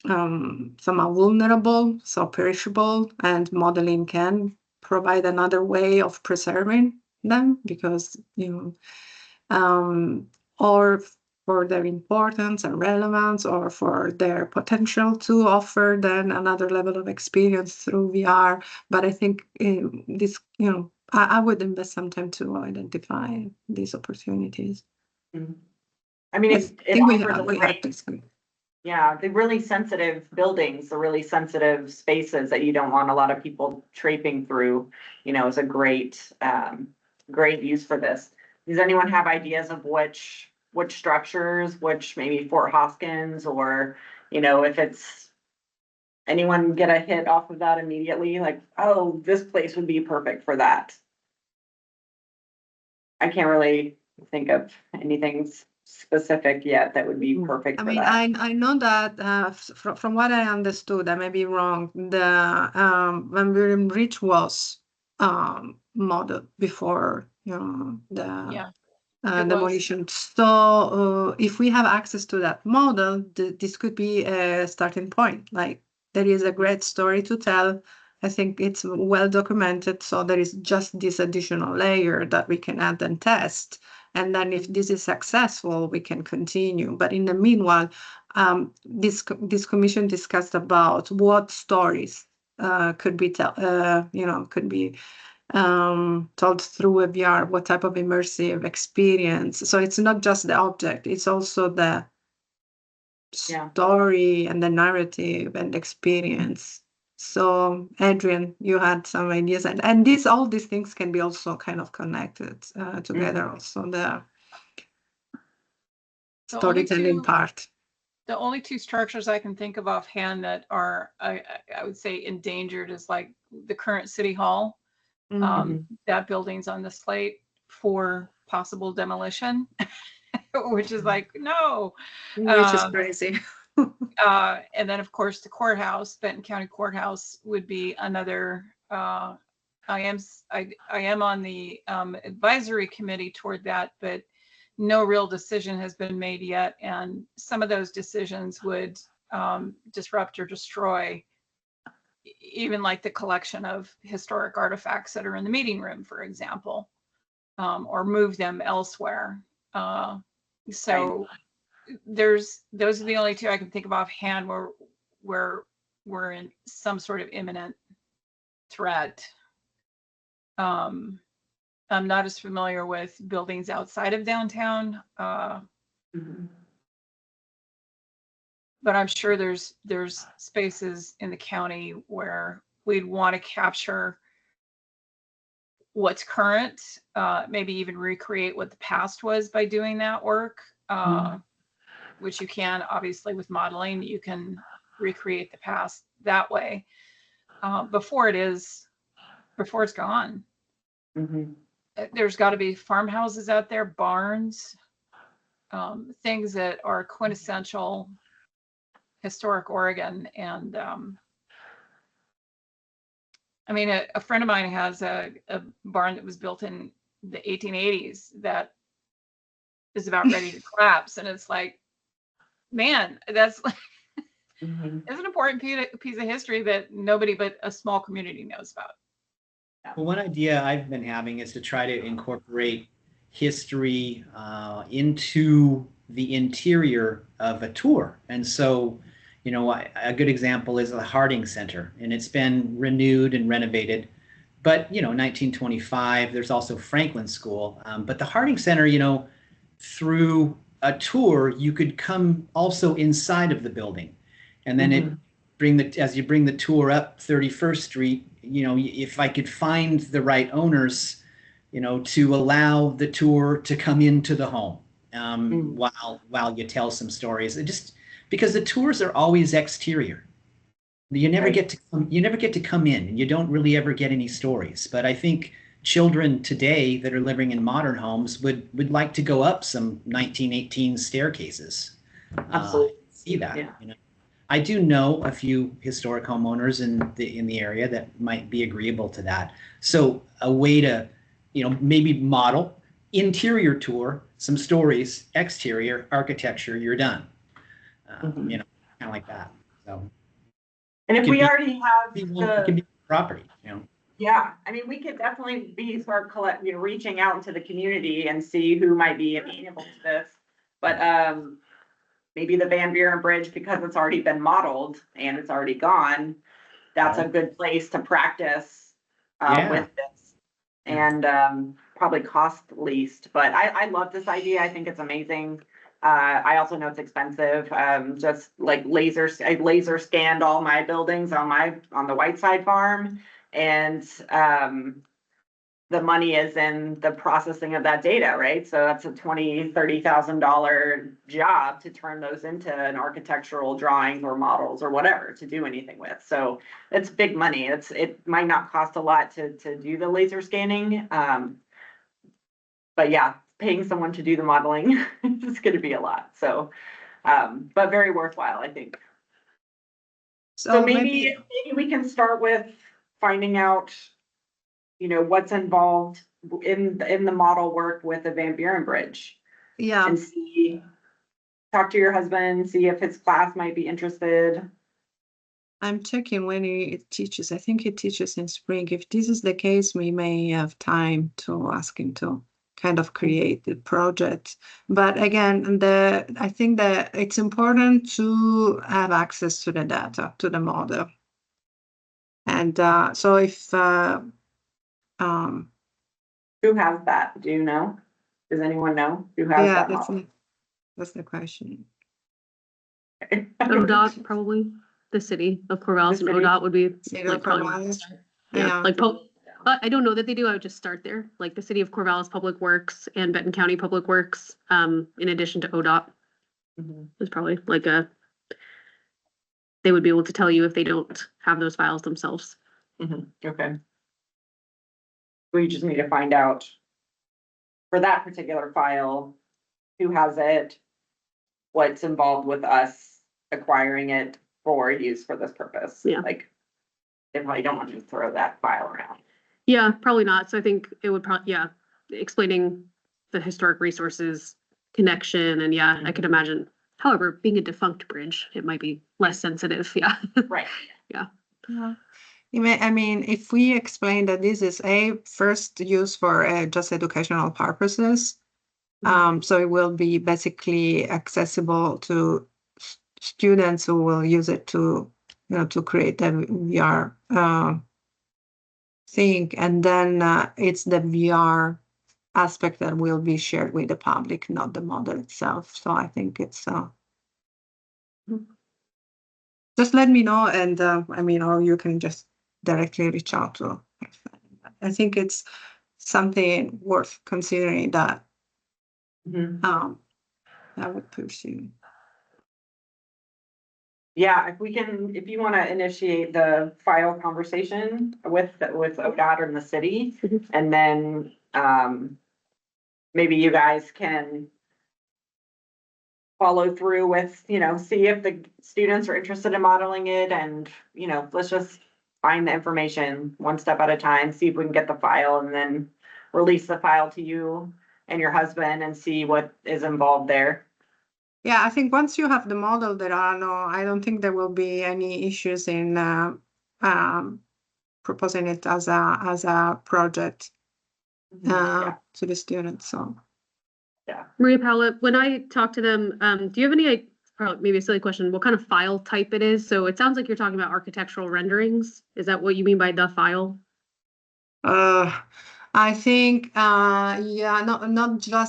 are vulnerable, so perishable, and modeling can provide another way of preserving them because, or for their importance and relevance, or for their potential to offer then another level of experience through VR. But I think this, I would invest some time to identify these opportunities. I mean, I it think we offers a have great, this. yeah, the really sensitive buildings, the really sensitive spaces that you don't want a lot of people traipsing through, is a great, great use for this. Does anyone have ideas of which structures, which maybe Fort Hoskins, or, if it's, anyone get a hit off of that immediately? Like, oh, this place would be perfect for that. I can't really think of anything specific yet that would be perfect I for mean, that. I know that from what I understood, I may be wrong. The when William Rich was modeled before the Yeah, it was. demolition. So if we have access to that model, this could be a starting point. Like, there is a great story to tell. I think it's well documented. So there is just this additional layer that we can add and test. And then if this is successful, we can continue. But in the meanwhile, this commission discussed about what stories could be could be told through a VR, what type of immersive experience. So it's not just the object, it's also the story and the narrative and experience. So Adrian, you had some ideas, and all these things can be also kind of connected together. Also the storytelling part. The only two structures I can think of offhand that are, I would say, endangered is like the current city hall. That building's on the slate for possible demolition, which is like, no. Which is crazy. And then, of course, the courthouse, Benton County Courthouse, would be another. I am on the advisory committee toward that, but no real decision has been made yet, and some of those decisions would disrupt or destroy even like the collection of historic artifacts that are in the meeting room, for example, or move them elsewhere. So those are the only two I can think of offhand where we're in some sort of imminent threat. I'm not as familiar with buildings outside of downtown, but I'm sure there's spaces in the county where we'd want to capture what's current, maybe even recreate what the past was by doing that work, which you can, obviously, with modeling. You can recreate the past that way before it's gone. There's got to be farmhouses out there, barns, things that are quintessential historic Oregon. And I mean, a friend of mine has a barn that was built in the 1880s that is about ready to collapse. And it's like, man, that's it's an important piece of history that nobody but a small community knows about. Well, one idea I've been having is to try to incorporate history into the interior of a tour. And so, a good example is the Harding Center, and it's been renewed and renovated. But, 1925, there's also Franklin School. But the Harding Center, through a tour, you could come also inside of the building. And then as you bring the tour up 31st Street, you know, if I could find the right owners, you know, to allow the tour to come into the home while you tell some stories. It just because the tours are always exterior. You never get to come in, and you don't really ever get any stories. But I think children today that are living in modern homes would like to go up some 1918 staircases. Absolutely. See that. Yeah. You know, I do know a few historic homeowners in the area that might be agreeable to that. So a way to, you know, maybe model interior tour, some stories, exterior architecture, you're done. You know, kind of like that. So. And if Could we be- already have it could be property, you know. yeah, I mean, we could definitely reaching out into the community and see who might be amenable to this. But maybe the Van Buren Bridge, because it's already been modeled and it's already gone, that's a good place to practice with this. And probably cost least, but I love this idea. I think it's amazing. I also know it's expensive. Just like I laser scanned all my buildings on the Whiteside farm, and the money is in the processing of that data, right? So that's a $20,000-$30,000 job to turn those into an architectural drawings or models or whatever to do anything with. So it's big money. It might not cost a lot to do the laser scanning, but yeah, paying someone to do the modeling is going to be a lot. So, but very worthwhile, I think. So maybe we can start with finding out, you know, what's involved in the model work with the Van Buren Bridge. Yeah. And talk to your husband, see if his class might be interested. I'm checking when he teaches. I think he teaches in spring. If this is the case, we may have time to ask him to kind of create the project. But again, I think that it's important to have access to the data, to the model. And so if who has that? Do you know? Does anyone know who has that model? That's the question. ODOT, probably. The city of Corvallis and ODOT would be like probably where to start. Yeah, like I don't know that they do. I would just start there. Like the city of Corvallis Public Works and Benton County Public Works, in addition to ODOT, is probably like they would be able to tell you if they don't have those files themselves. Okay. We just need to find out for that particular file, who has it, what's involved with us acquiring it for use for this purpose. Yeah. Like, they probably don't want to throw that file around. Yeah, probably not. So I think it would probably, explaining the historic resources connection. And I could imagine, however, being a defunct bridge, it might be less sensitive. Yeah. Right. Yeah. I mean, if we explain that this is first used for just educational purposes, so it will be basically accessible to students who will use it to, you know, to create a VR thing, and then it's the VR aspect that will be shared with the public, not the model itself. So I think it's just let me know, and I mean, or you can just directly reach out to. I think it's something worth considering that I would pursue. Yeah, if you want to initiate the file conversation with ODOT and the city, and then maybe you guys can follow through with, you know, see if the students are interested in modeling it, and, you know, let's just find the information one step at a time, see if we can get the file, and then release the file to you and your husband and see what is involved there. Yeah, I think once you have the model, I don't think there will be any issues in proposing it as a project to the students. So, yeah. Maria Paula, when I talk to them, do you have any, probably maybe a silly question, what kind of file type it is? So it sounds like you're talking about architectural renderings. Is that what you mean by the file? I think, yeah,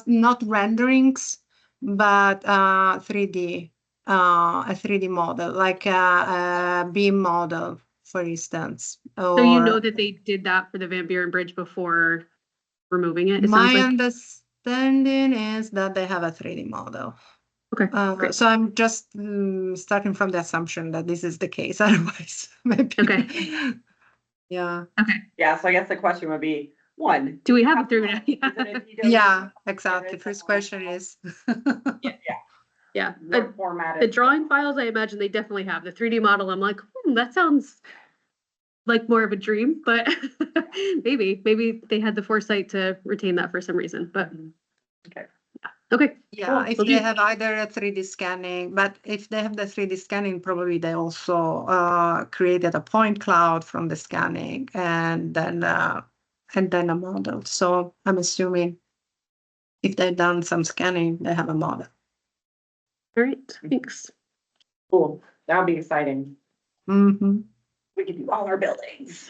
not renderings, but 3D, a 3D model, like a beam model, for instance. So you know Or that they did that for the Van Buren Bridge before removing it, it sounds my like? understanding is that they have a 3D model. Okay, great. So I'm just starting from the assumption that this is the case, otherwise maybe. Okay. Yeah. Yeah, so I guess the question would be, one. Do we have a through? Is it a Yeah, DW? exactly. Is First it question online? is. Yeah, Yeah, what the format? drawing files, I imagine they definitely have. The 3D model, I'm like, that sounds like more of a dream, but maybe they had the foresight to retain that for some reason, but. Okay. Okay, Yeah, Cool. if So they you- have either a 3D scanning, but if they have the 3D scanning, probably they also created a point cloud from the scanning and then a model. So I'm assuming if they've done some scanning, they have a model. all right, thanks. Cool, that would be exciting. Mm-hmm. We could do all our buildings.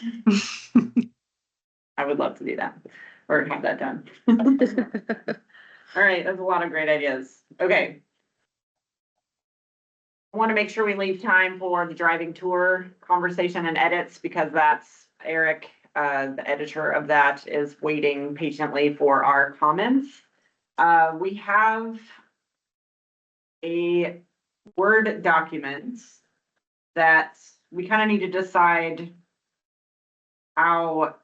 I would love to do that, or have that done. All right, that's a lot of great ideas. Okay. I want to make sure we leave time for the driving tour conversation and edits, because that's Eric, the editor of that, is waiting patiently for our comments. We have a Word document that we kind of need to decide how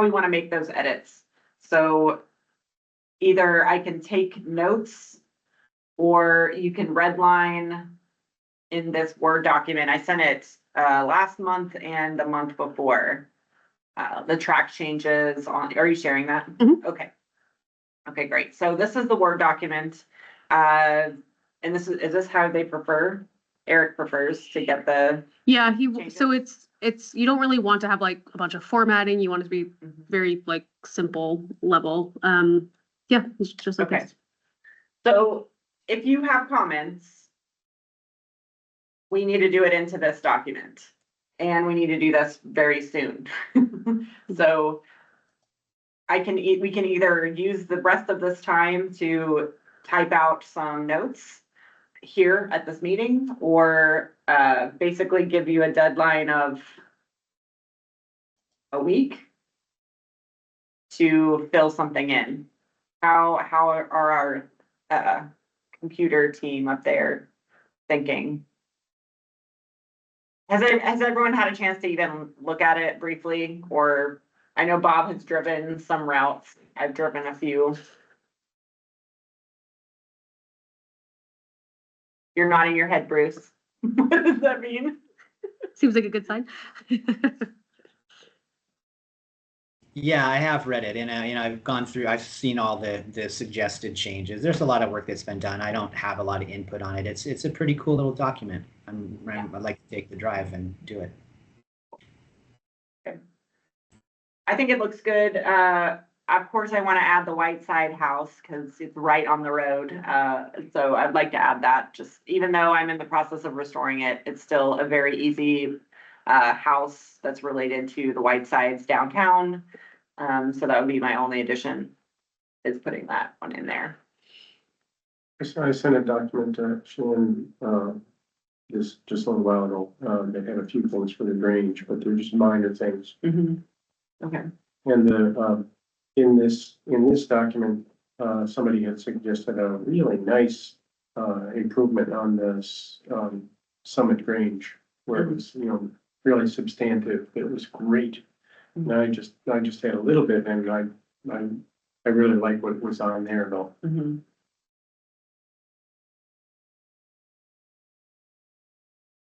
we want to make those edits. So either I can take notes, or you can redline in this Word document. I sent it last month and the month before. The track changes on, are you sharing that? Mhm. Okay. Okay, great. So this is the Word document. And is this how they prefer? Eric prefers to get the. Yeah, Changes? so it's, you don't really want to have like a bunch of formatting. You want it to be very like simple level. Yeah, it's just like Okay. this. So if you have comments, we need to do it into this document, and we need to do this very soon. So we can either use the rest of this time to type out some notes here at this meeting, or basically give you a deadline of a week to fill something in. How are our computer team up there thinking? Has everyone had a chance to even look at it briefly? Or I know Bob has driven some routes. I've driven a few. You're nodding your head, Bruce. What does that mean? Seems like a good sign. Yeah, I have read it, and I've gone through. I've seen all the suggested changes. There's a lot of work that's been done. I don't have a lot of input on it. It's a pretty cool little document. I'd like to take the drive and do it. I think it looks good. Of course, I want to add the Whiteside house because it's right on the road. So I'd like to add that. Just even though I'm in the process of restoring it, it's still a very easy house that's related to the Whitesides downtown. So that would be my only addition, is putting that one in there. I sent a document to Shannon, just a little while ago. They had a few things for the drainage, but they're just minor things. Okay. And in this document, somebody had suggested a really nice improvement on this Summit Grange, where it was, really substantive. It was great. And I just had a little bit, and I really like what was on there though.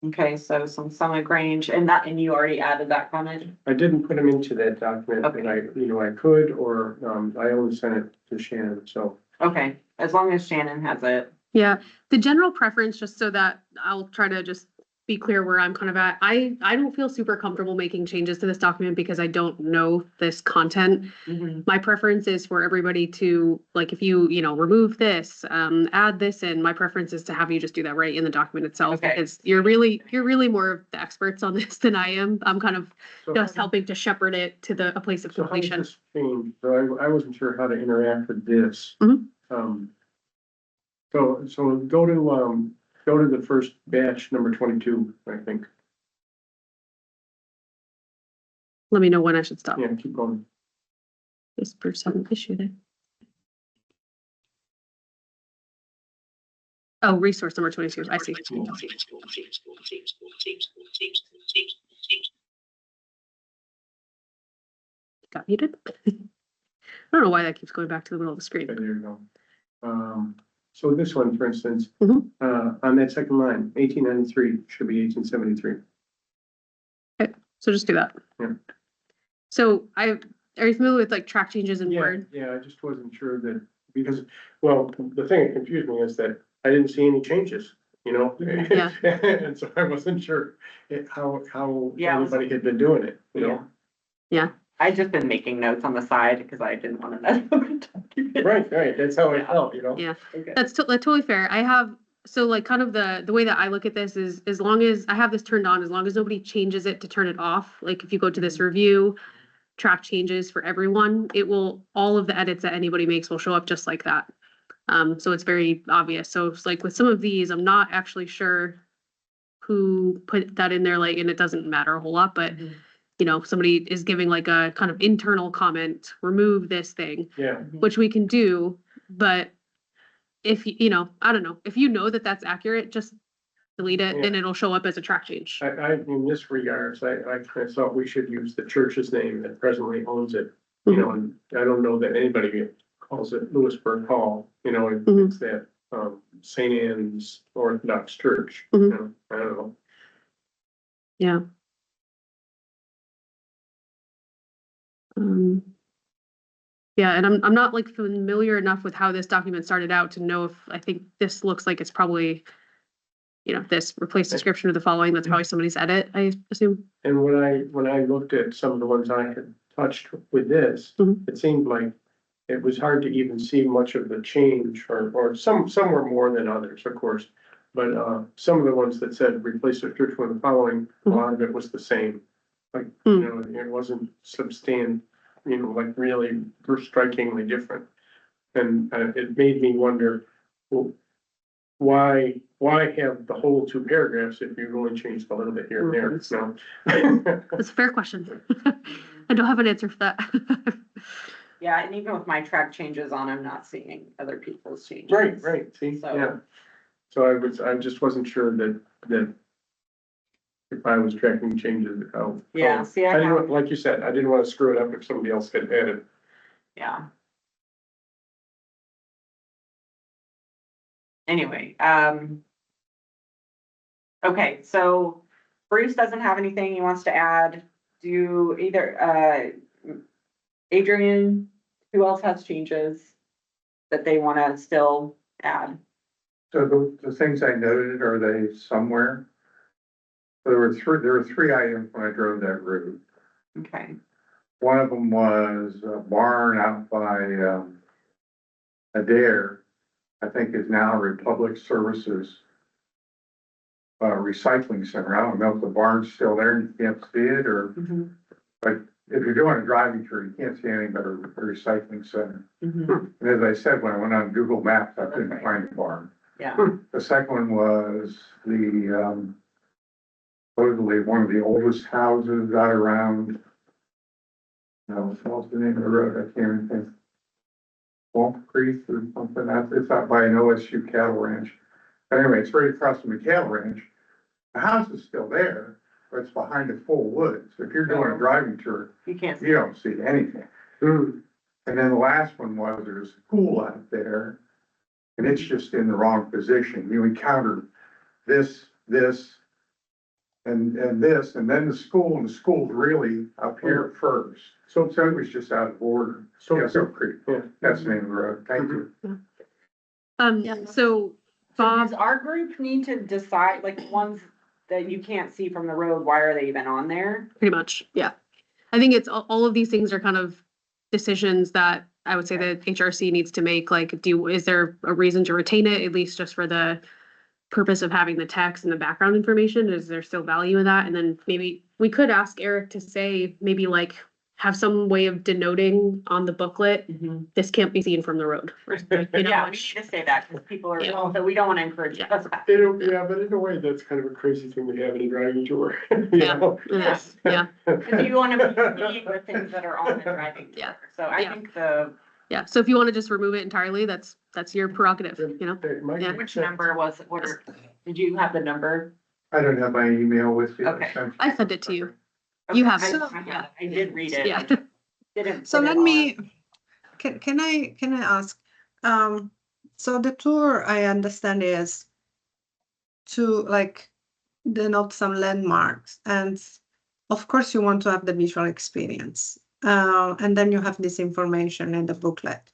Okay, so some Summit Grange, and you already added that comment? I didn't put them into that document, Okay. and I could, or I only sent it to Shannon, so. Okay, as long as Shannon has it. Yeah, the general preference, just so that I'll try to just be clear where I'm kind of at. I don't feel super comfortable making changes to this document because I don't know this content. Mhm. My preference is for everybody to, like, if you remove this, add this in, my preference is to have you just do that right in the document itself. Okay. Because you're really more of the experts on this than I am. I'm kind of So just helping to shepherd it to a place of So how does completion. this change? So I wasn't sure how to interact with this. Mhm. So go to the first batch, number 22, I think. Let me know when I should stop. Yeah, keep going. This proofs haven't issued it. Oh, resource number 22, I see. Got muted. I don't know why that keeps going back to the middle of the screen. Okay, there you go. So this one, for instance, Mhm. on that second line, 1893 should be 1873. So just do that. Yeah. So are you familiar with like track changes in Yeah, Word? yeah, I just wasn't sure that, because, well, the thing that confused me is that I didn't see any changes, you know? Yeah. And so I wasn't sure how Yeah, it was- anybody had been doing it, you know? I've just been making notes on the side because I didn't want to mess up the document. Right, that's how I felt, you know? Yeah, Okay. that's totally fair. I have, so like kind of the way that I look at this is as long as I have this turned on, as long as nobody changes it to turn it off, like if you go to this review, track changes for everyone, all of the edits that anybody makes will show up just like that. So it's very obvious. So it's like with some of these, I'm not actually sure who put that in there, like, and it doesn't matter a whole lot, but somebody is giving like a kind of internal comment, remove this thing, Yeah, which we can do, but if I don't know, if you know that that's accurate, just delete it and Yeah. it'll show up as a track change. I, in this regards, I kind of thought we should use the church's name that presently owns it, you know, and I don't know that anybody calls it Lewisburg Hall, you know, it's that, St. Anne's Orthodox Church, you know, I don't know. Yeah. Yeah, and I'm not like familiar enough with how this document started out to know if I think this looks like it's probably, this replace description of the following, that's probably somebody's edit, I assume. And when I looked at some of the ones I had touched with this, Mhm. it seemed like it was hard to even see much of the change, or some were more than others, of course. But some of the ones that said replace the church with the following, a lot of it was the same. Like, you know, it wasn't like really strikingly different. And it made me wonder, well, why have the whole 2 paragraphs if you only changed a little bit here and there? So. That's a fair question. I don't have an answer for that. Yeah, and even with my track changes on, I'm not seeing other people's changes. Right, see, So- yeah. So I just wasn't sure that if I was tracking changes, how. Yeah, see, I didn't have- want- like you said, I didn't want to screw it up if somebody else had added. Yeah. Anyway, okay, so Bruce doesn't have anything he wants to add. Do either, Adrian, who else has changes that they want to still add? So the things I noted, are they somewhere? There were 3 items when I drove that route. Okay, One of them was a barn out by, Adair, I think is now Republic Services recycling center. I don't know if the barn's still there and you can't see it, or, but if you're doing a driving tour, you can't see anything but a recycling center. And as I said, when I went on Google Maps, I couldn't find the barn. yeah, The second one was supposedly one of the oldest houses out around, what's the name of the road? I can't even think. Wolf Creek or something, it's out by an OSU cattle ranch. But anyway, it's right across from the cattle ranch. The house is still there, but it's behind a full woods. If you're doing a driving tour, you can't see. you don't see anything. And then the last one was, there's a pool out there, and it's just in the wrong position. You encounter this, and this, and then the school, and the school's really up here first. So it was just out of order. So- So Creek, Yeah. that's the name of the road. Thank you. So So Bob, does our group need to decide, like, the ones that you can't see from the road, why are they even on there? Pretty much, yeah. I think it's all of these things are kind of decisions that I would say that HRC needs to make, like, is there a reason to retain it, at least just for the purpose of having the text and the background information? Is there still value in that? And then maybe we could ask Eric to say, maybe like, have some way of denoting on the booklet, this can't be seen from the road. You know, Yeah, we need to say that, because people are, Yeah. well, so we don't want to encourage Yeah. that. Yeah, but in a way, that's kind of a crazy thing to have in a driving tour. you Yeah. know? It is, yeah. Because you want to be seeing the things that are on the driving tour. Yeah. So I Yeah. think the, Yeah, so if you want to just remove it entirely, that's your prerogative, you know? Yeah. which number was, did you have the number? I don't have my email with you. Okay. I sent it to you. You have Okay, it. I did read it. Yeah. Didn't. So put it let on. me, can I ask, so the tour I understand is to like denote some landmarks, and of course you want to have the visual experience. And then you have this information in the booklet.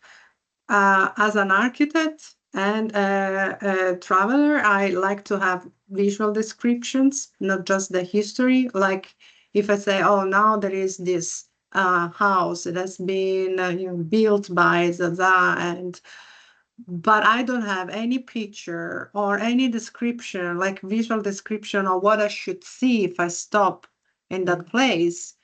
As an architect and a traveler, I like to have visual descriptions, not just the history. Like if I say, oh, now there is this house that has been built by Zaza, but I don't have any picture or any description, like visual description of what I should see if I stop in that place.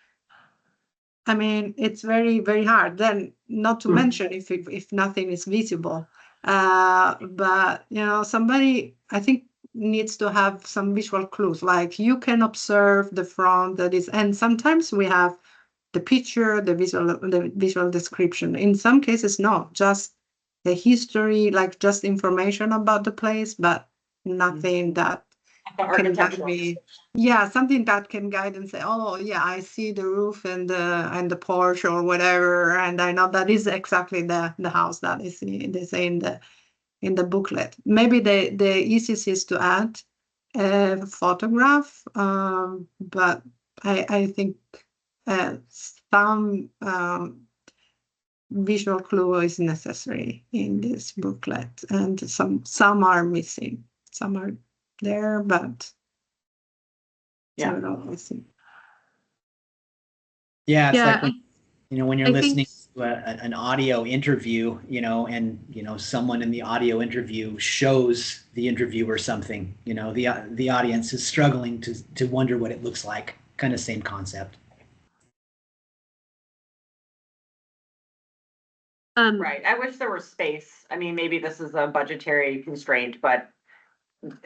I mean, it's very, very hard. Then, not to mention if nothing is visible. But somebody I think needs to have some visual clues. Like you can observe the front that is, and sometimes we have the picture, the visual description. In some cases, no, just the history, like just information about the place, but nothing that can guide me. Yeah, something that can guide and say, oh yeah, I see the roof and the porch or whatever, and I know that is exactly the house that is in the booklet. Maybe the easiest is to add a photograph, but I think some visual clue is necessary in this booklet, and some are missing. Some are there, but Yeah. several missing. Yeah, it's Yeah, like when you're I think- listening to an audio interview, and someone in the audio interview shows the interviewer something, the audience is struggling to wonder what it looks like. Kind of same concept. Right, I wish there was space. I mean, maybe this is a budgetary constraint, but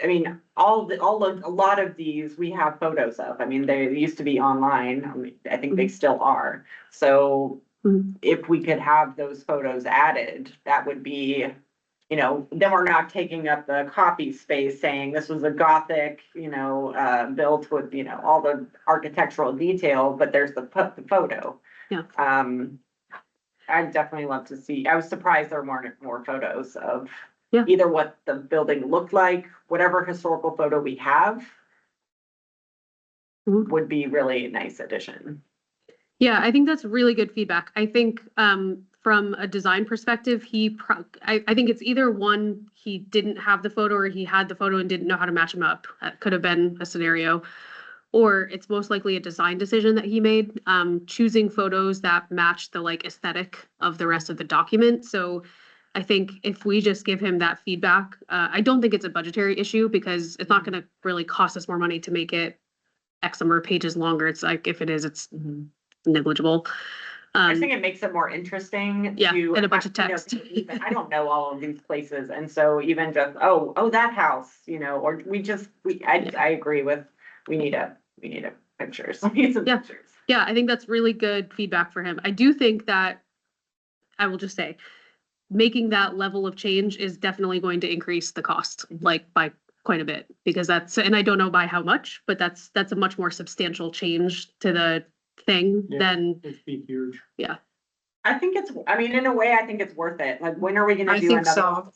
I mean, a lot of these we have photos of. I mean, they used to be online. I mean, I think they still are. So Mhm. if we could have those photos added, that would be, then we're not taking up the copy space saying this was a Gothic, built with, all the architectural detail, but there's the photo. Yeah. I'd definitely love to see. I was surprised there weren't more photos of Yeah. either what the building looked like, whatever historical photo we have Mhm. would be really a nice addition. Yeah, I think that's really good feedback. I think from a design perspective, I think it's either one, he didn't have the photo, or he had the photo and didn't know how to match them up. That could have been a scenario. Or it's most likely a design decision that he made, choosing photos that match the aesthetic of the rest of the document. So I think if we just give him that feedback, I don't think it's a budgetary issue, because it's not gonna really cost us more money to make it X number of pages longer. It's like, if it is, it's negligible. I just think it makes it more interesting. Yeah, to and a bunch of you know, text. even- I don't know all of these places, and so even just, oh, that house, or I agree with, we need pictures. We need some Yeah. pictures. Yeah, I think that's really good feedback for him. I do think that, I will just say, making that level of change is definitely going to increase the cost, by quite a bit, because and I don't know by how much, but that's a much more substantial change to the thing Yeah. than, It'd be huge. I think in a way, I think it's worth it. Like, when are we gonna I do think another? so.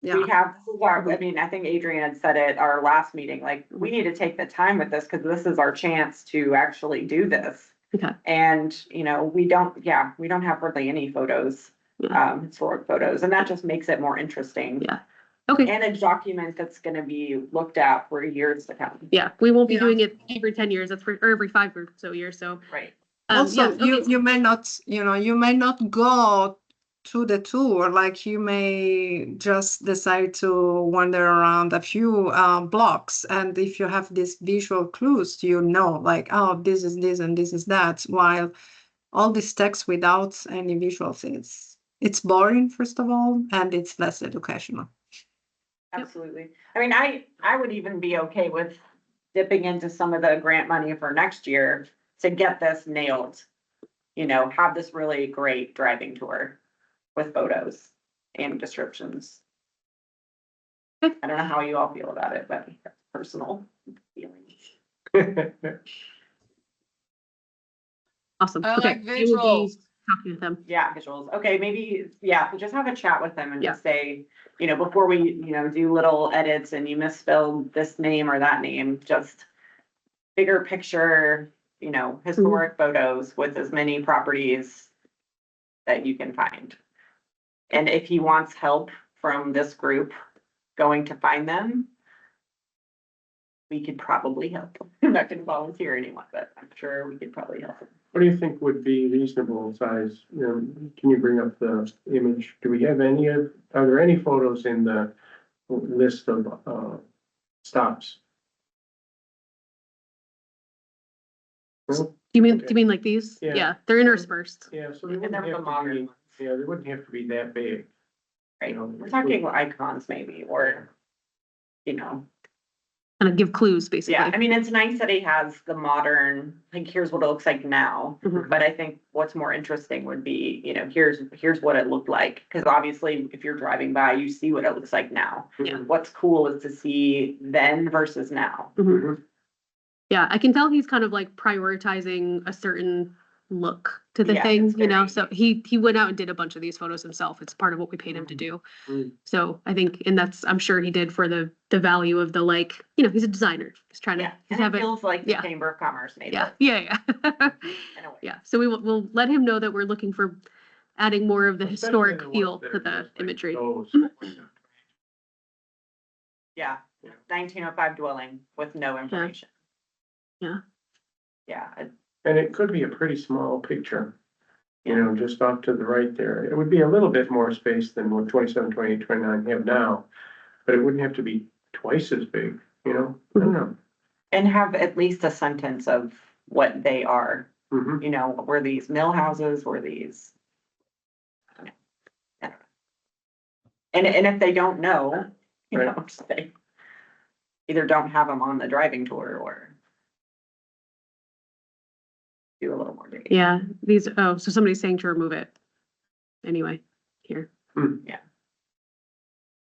Yeah. We have, this is our, I think Adrian had said it our last meeting, like, we need to take the time with this, because this is our chance to actually do this. Okay. And, we don't have hardly any photos, Yeah. historic photos, and that just makes it more interesting. Yeah. Okay, and a document that's gonna be looked at for years to come. yeah, we won't be Yeah. doing it every 10 years, that's for, or every 5 or so years, so. Right. Also, Yeah, okay. you may not, you may not go to the tour, like you may just decide to wander around a few blocks. And if you have these visual clues, like, oh, this is this and this is that, while all this text without any visuals, it's boring, first of all, and it's less educational. Absolutely. I mean, I would even be okay with dipping into some of the grant money for next year to get this nailed. Have this really great driving tour with photos and descriptions. I don't know how you all feel about it, but that's personal feelings. Awesome. I Okay, like I will be visuals. talking with them. Yeah, visuals. Okay, maybe, yeah, just have a chat with them and Yeah. just say, before we, do little edits and you misspelled this name or that name, just bigger picture, historic photos with as many properties that you can find. And if he wants help from this group going to find them, we could probably help. I'm not gonna volunteer anyone, but I'm sure we could probably help him. What do you think would be reasonable size? Can you bring up the image? Do we have are there any photos in the list of, stops? No? Do you mean, Okay. do you mean like these? Yeah. Yeah, they're interspersed. Yeah, so they And wouldn't they're the have to modern be, ones, yeah, they wouldn't have to be that big. right? No. We're talking icons maybe, or, Kind of give clues, basically. yeah, I mean, it's nice that he has the modern, like, here's what it looks like now. Mhm. But I think what's more interesting would be, here's what it looked like. Cause obviously, if you're driving by, you see what it looks like now. Yeah. What's cool is to see then versus now. Mhm. Yeah, I can tell he's kind of like prioritizing a certain look to the Yeah, thing, it's very- so he went out and did a bunch of these photos himself. It's part of what we paid him to do. Mhm. So I think, and I'm sure he did for the value of the, like, he's a designer. He's trying to, Yeah, he's and it have it. feels like the yeah. Chamber of Commerce made Yeah, it. yeah. In a way. Yeah, so we'll let him know that we're looking for adding more of the Especially historic the ones feel that to are the just like imagery. those. Yeah, 1905 dwelling with no information. Yeah. Yeah, And it could be a pretty small picture, just off to the right there. It would be a little bit more space than what 27, 28, 29 have now, but it wouldn't have to be twice as big, I don't know. and have at least a sentence of what they are. Mhm. Were these mill houses, were these? I don't know. And if they don't know, Right. just say, either don't have them on the driving tour or do a little more digging. Yeah, so somebody's saying to remove it. Anyway, here.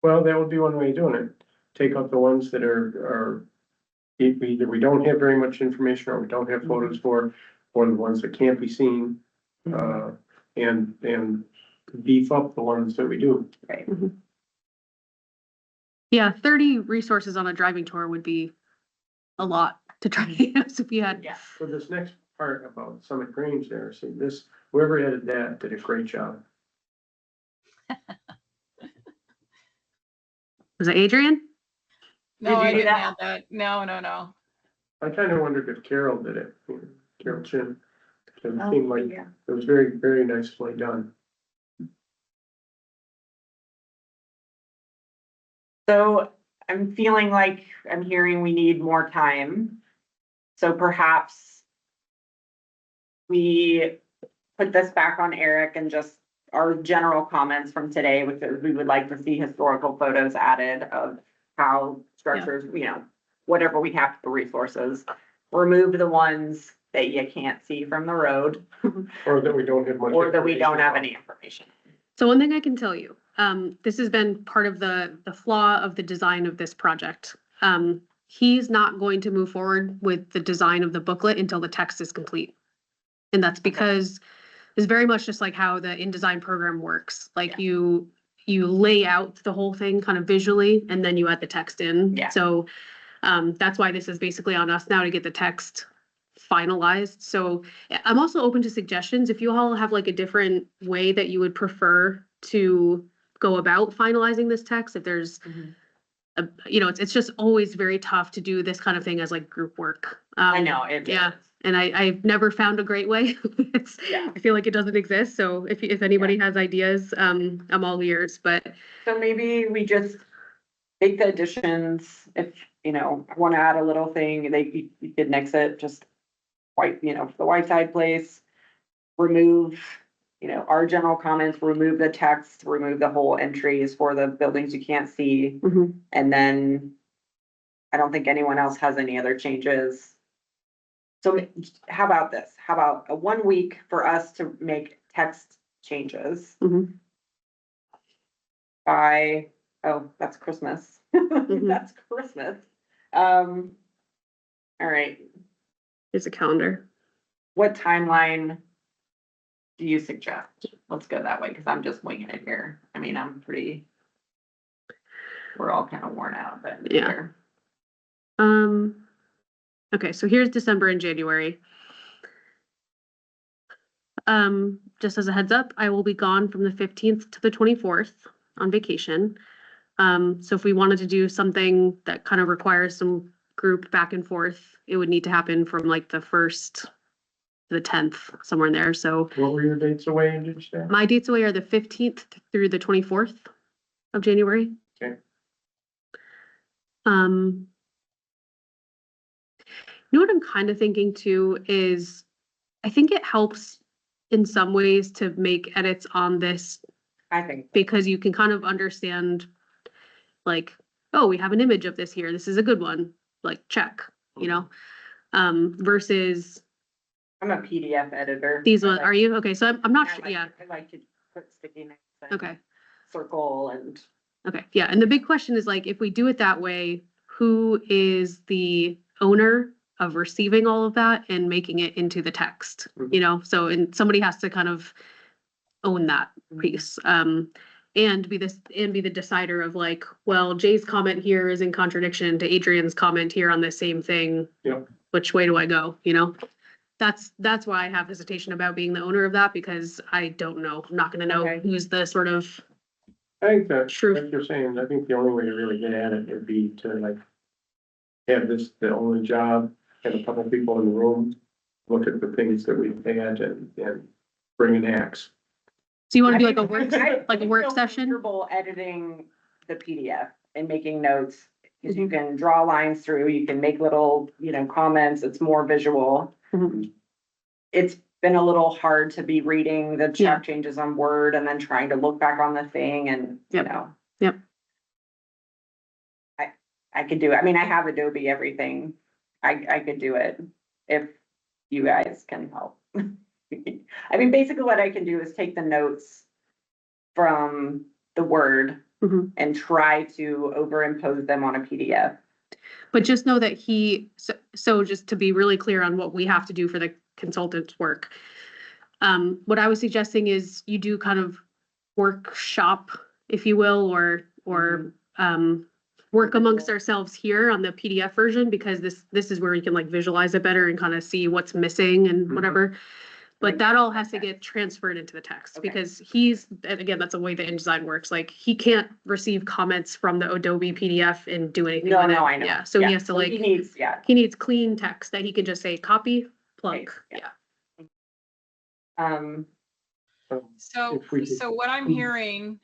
Well, that would be one way of doing it. Take out the ones that are either we don't have very much information or we don't have photos for, or the ones that can't be seen. And beef up the ones that we do. Right. Yeah, 30 resources on a driving tour would be a lot to try to use if you had. Yeah. So this next part about Summit Grange there, see this, whoever edited that did a great job. Was it Adrian? No, Did you I do didn't that? add that. No. I kind of wondered if Carol did it, Carol Chin. It Oh, seemed like yeah. it was very, very nicely done. So I'm feeling like I'm hearing we need more time. So perhaps we put this back on Eric and just our general comments from today, which is we would like to see historical photos added of how structures, whatever we have for resources. Remove the ones that you can't see from the road Or that we don't have much. or that we don't information have about. any information. So one thing I can tell you, this has been part of the flaw of the design of this project. He's not going to move forward with the design of the booklet until the text is complete. And that's because it's very much just like how the InDesign program works. Like you lay out the whole thing kind of visually and then you add the text in. Yeah. So that's why this is basically on us now to get the text finalized. So I'm also open to suggestions. If you all have like a different way that you would prefer to go about finalizing this text, if there's, you know, it's just always very tough to do this kind of thing as like group work. I know, it Yeah, is. and I've never found a great way. It's, Yeah. I feel like it doesn't exist, so if anybody has ideas, I'm all ears, but So maybe we just make the additions, if, you know, I wanna add a little thing, you could nix it, just white, you know, the Whiteside place. Remove, you know, our general comments, remove the text, remove the whole entries for the buildings you can't see. Mhm. And then I don't think anyone else has any other changes. So how about this? How about a 1 week for us to make text changes Mhm. by, oh, that's Christmas. That's Christmas. All right, Here's a calendar. what timeline do you suggest? Let's go that way, because I'm just winging it here. I mean, we're all kind of worn out, but. Yeah. here. Okay, so here's December and January. Just as a heads up, I will be gone from the 15th to the 24th on vacation. So if we wanted to do something that kind of requires some group back and forth, it would need to happen from like the 1st to the 10th, somewhere in there. So What were your dates away, did you say? my dates away are the 15th through the 24th of January. Okay. You know what I'm kind of thinking too is I think it helps in some ways to make edits on this I think, because you can kind of understand like, oh, we have an image of this here. This is a good one. Like check, you know, versus I'm a PDF editor. these I ones. like- Are you? Okay. So I'm not I sure. like- Yeah. I like to put sticky notes. and Okay. Circle and, Okay. Yeah. And the big question is like, if we do it that way, who is the owner of receiving all of that and making it into the text, you know? So, and somebody has to kind of own that piece. And be the decider of like, well, Jay's comment here is in contradiction to Adrian's comment here on the same thing. Yep. Which way do I go? You know? That's why I have hesitation about being the owner of that because I don't know. I'm not gonna know Okay. who's the sort of I think that, True. like you're saying, I think the only way to really get at it would be to like have this the only job, have a couple people in the room, look at the things that we've had and bring an axe. so you want I to do like a think- work I like a work feel session? comfortable editing the PDF and making notes. Cause you Mhm. can draw lines through, you can make little, you know, comments, it's more visual. Mhm. It's been a little hard to be reading the Yeah. chap changes on Word and then trying to look back on the thing and, you Yep. know. Yep. I could do it. I mean, I have Adobe everything. I could do it if you guys can help. I mean, basically what I can do is take the notes from the Word Mhm. and try to overimpose them on a PDF. But just know that so just to be really clear on what we have to do for the consultant's work. What I was suggesting is you do kind of workshop, if you will, or work amongst ourselves here on the PDF version, because this is where we can like visualize it better and kind of see what's missing and Mhm. whatever. But that all has to get transferred into the text Okay. because and again, that's the way the InDesign works. Like he can't receive comments from the Adobe PDF and do anything No, with it. no, I know. Yeah, so he has to like, He needs, yeah. he needs clean text that he can just say copy, plug. Paste, Yeah. So, If we could- so what I'm hearing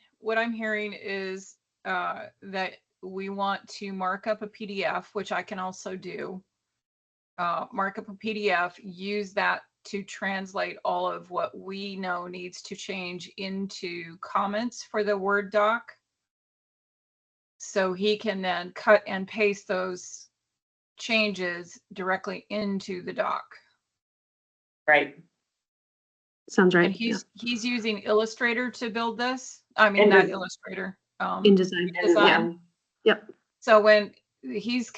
is that we want to mark up a PDF, which I can also do. Mark up a PDF, use that to translate all of what we know needs to change into comments for the Word doc. So he can then cut and paste those changes directly into the doc. Right. Sounds right. And he's using Illustrator to build this. I mean, And not does- Illustrator. InDesign. Design. Yep. So when he's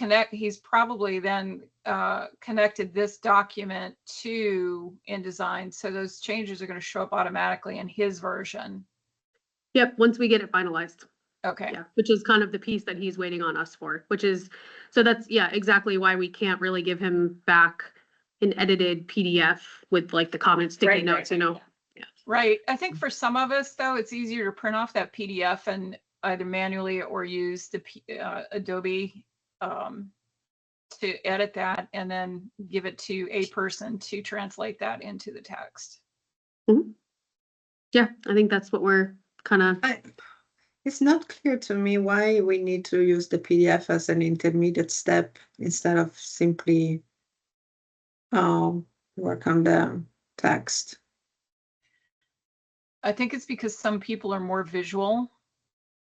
probably then connected this document to InDesign. So those changes are going to show up automatically in his version. Yep. Once we get it finalized. Okay. Yeah, which is kind of the piece that he's waiting on us for, which is, so that's, yeah, exactly why we can't really give him back an edited PDF with like the comments, sticky Right, notes, you know? Right. I think for some of us, though, it's easier to print off that PDF and either manually or use the Adobe to edit that and then give it to a person to translate that into the text. Yeah, I think that's what we're kind of, It's not clear to me why we need to use the PDF as an intermediate step instead of simply work on the text. I think it's because some people are more visual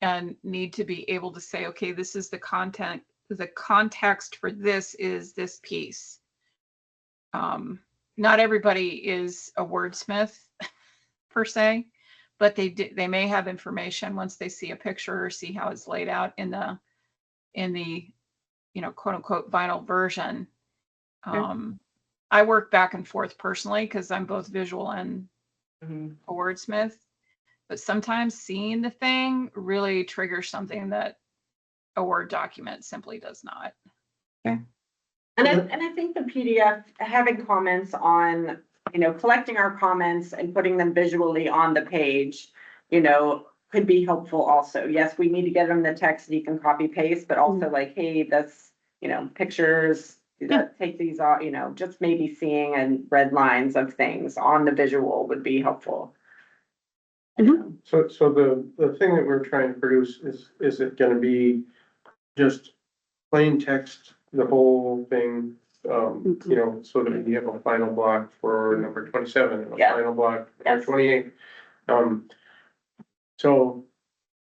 and need to be able to say, okay, this is the content, the context for this is this piece. Not everybody is a wordsmith per se, but they may have information once they see a picture or see how it's laid out in the quote unquote vinyl version. I work back and forth personally because I'm both visual and a wordsmith, but sometimes seeing the thing really triggers something that a Word document simply does not. Okay. And I think the PDF, having comments on, collecting our comments and putting them visually on the page, could be helpful also. Yes, we need to get them the text and you can copy paste, but also like, hey, that's, pictures, take these off, just maybe seeing and red lines of things on the visual would be helpful. So the thing that we're trying to produce is it gonna be just plain text, the whole thing? So that you have a final block for number 27 and a Yeah. final block for Yes. 28. So,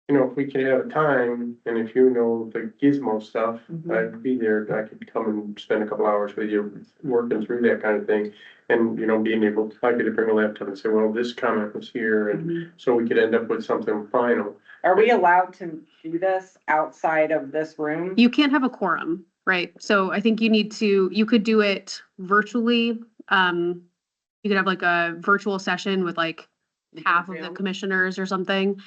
if we could have a time, and if you know the gizmo stuff, I'd be there, I could come and spend a couple hours with you working through that kind of thing. And, being able, I could bring a laptop and say, well, this comment was here, and so we could end up with something final. Are we allowed to do this outside of this room? you can't have a quorum, right? So I think you could do it virtually. You could have like a virtual session with like half of the Zoom? commissioners or something.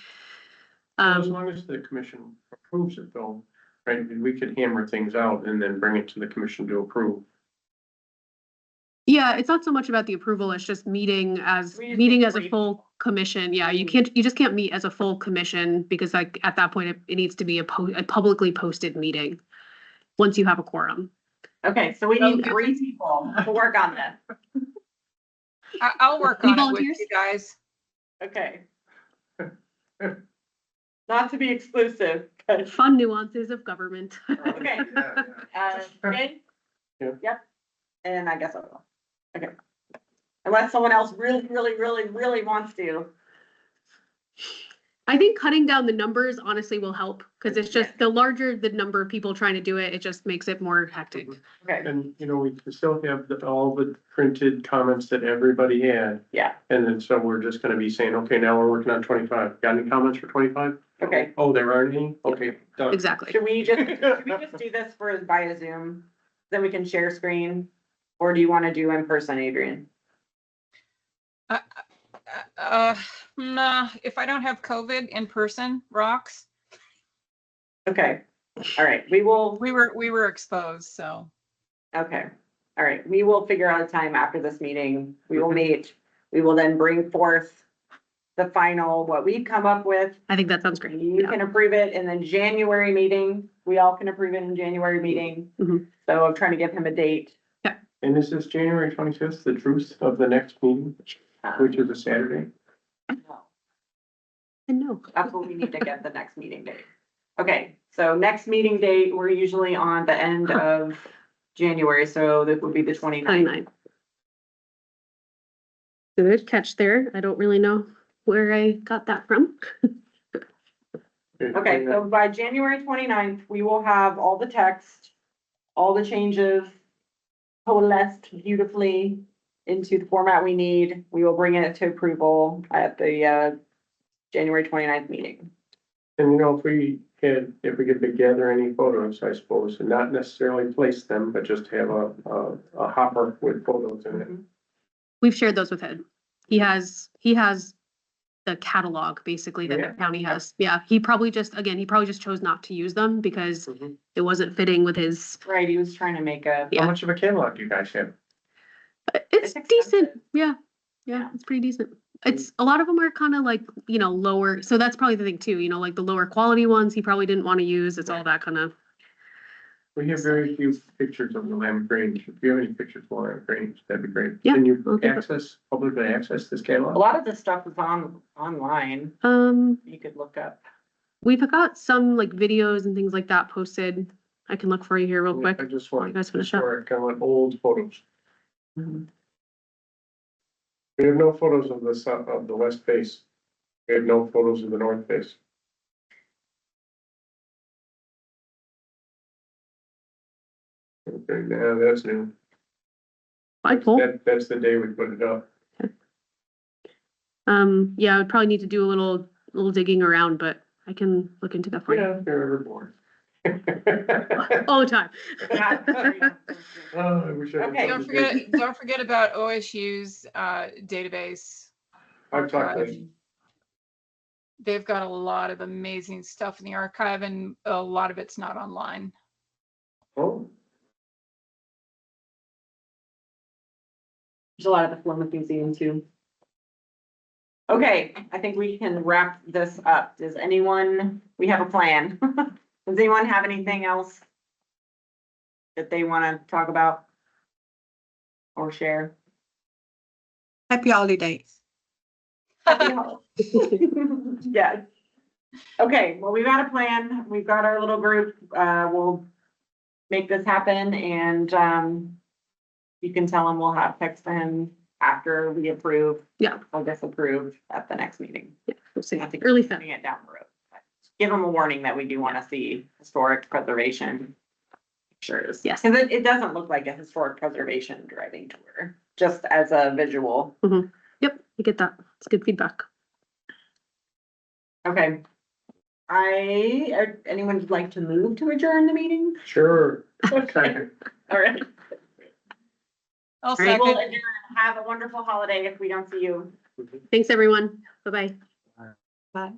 Well, as long as the commission approves it though, right, we could hammer things out and then bring it to the commission to approve. Yeah, it's not so much about the approval, it's just meeting as We just need a brief. full commission. Yeah, you just can't meet as a full commission because like at that point, it needs to be a publicly posted meeting. Once you have a quorum. Okay, so we need 3 people to work on this. I'll work Any on it with volunteers? you guys. Okay. Not to be exclusive, but, Fun nuances of government. okay. Okay? Yeah. Yep, and I guess I will. Okay. Unless someone else really, really, really, really wants to. I think cutting down the numbers honestly will help, because it's just the larger the number of people trying to do it, it just makes it more hectic. Okay, And, we can still have all the printed comments that everybody had. yeah, And then so we're just gonna be saying, okay, now we're working on 25. Got any comments for 25? okay. Oh, there aren't any? Okay, done. Exactly. Should we just do this via Zoom? Then we can share screen? Or do you want to do in person, Adrian? Nah, if I don't have COVID in person, rocks. Okay, all right, we will, We were exposed, so. okay, all right, we will figure out a time after this meeting. We will meet. We will then bring forth the final, what we come up with. I think that sounds great. You can approve it in the January meeting. We all can approve it in January meeting. Mhm. So I'm trying to give him a date. And is this January 25th, the truth of the next meeting, which is a Saturday? No. I know. That's what we need to get the next meeting date. Okay, so next meeting date, we're usually on the end of January, so that would be the 29th. 29. Good catch there. I don't really know where I got that from. Okay, so by January 29th, we will have all the text, all the changes coalesced beautifully into the format we need. We will bring it to approval at the January 29th meeting. And if we could gather any photos, I suppose, and not necessarily place them, but just have a hopper with photos in it. We've shared those with Ed. He has the catalog basically that the county has. Yeah, he probably just chose not to use them because it wasn't fitting with his. Right, he was trying to make a. Yeah. How much of a catalog do you guys have? It's It's decent. expensive. Yeah, Yeah. it's pretty decent. It's, a lot of them are kind of like, you know, lower, so that's probably the thing too, you know, like the lower quality ones, he probably didn't want to use, it's all that kind of. We have very few pictures of the Lamb Grange. If you have any pictures of the Lamb Grange, that'd be great. Yeah, Can you I'll give it- publicly access this A catalog? lot of this stuff is online. You could look up. We've got some like videos and things like that posted. I can look for you here real quick. I just You want guys finish up. historic, I want old photos. Mhm. We have no photos of the south, of the west face. We have no photos of the north face. Okay, now that's new. Flagpole. That's the day we put it up. Yeah, I would probably need to do a little digging around, but I can look into that for you. Yeah, if you're ever bored. All the time. Oh, I wish I. Okay. Don't forget about OSU's database. I've talked to archive. They've got a lot of amazing stuff in the archive, and a lot of it's not online. Oh, There's a lot at the Plymouth Museum too. Okay, I think we can wrap this up. Does anyone, we have a plan. Does anyone have anything else that they want to talk about or share? Happy holidays. Happy holidays. Yes. Okay, well, we've got a plan. We've got our little group. We'll make this happen, and you can tell him we'll have text to him after we approve. Yeah. Or disapprove at the next meeting. Yeah, we'll see. I think Early putting Feb. it down the road. Give them a warning that we do want to see historic preservation pictures. Yes. Because it doesn't look like a historic preservation driving tour, just as a visual. Yep, I get that. It's good feedback. Okay. Anyone would like to move to adjourn the meeting? sure. Okay. All right. I'll All right, we'll second. adjourn. Have a wonderful holiday if we don't see you. Thanks, everyone. Bye-bye. Bye.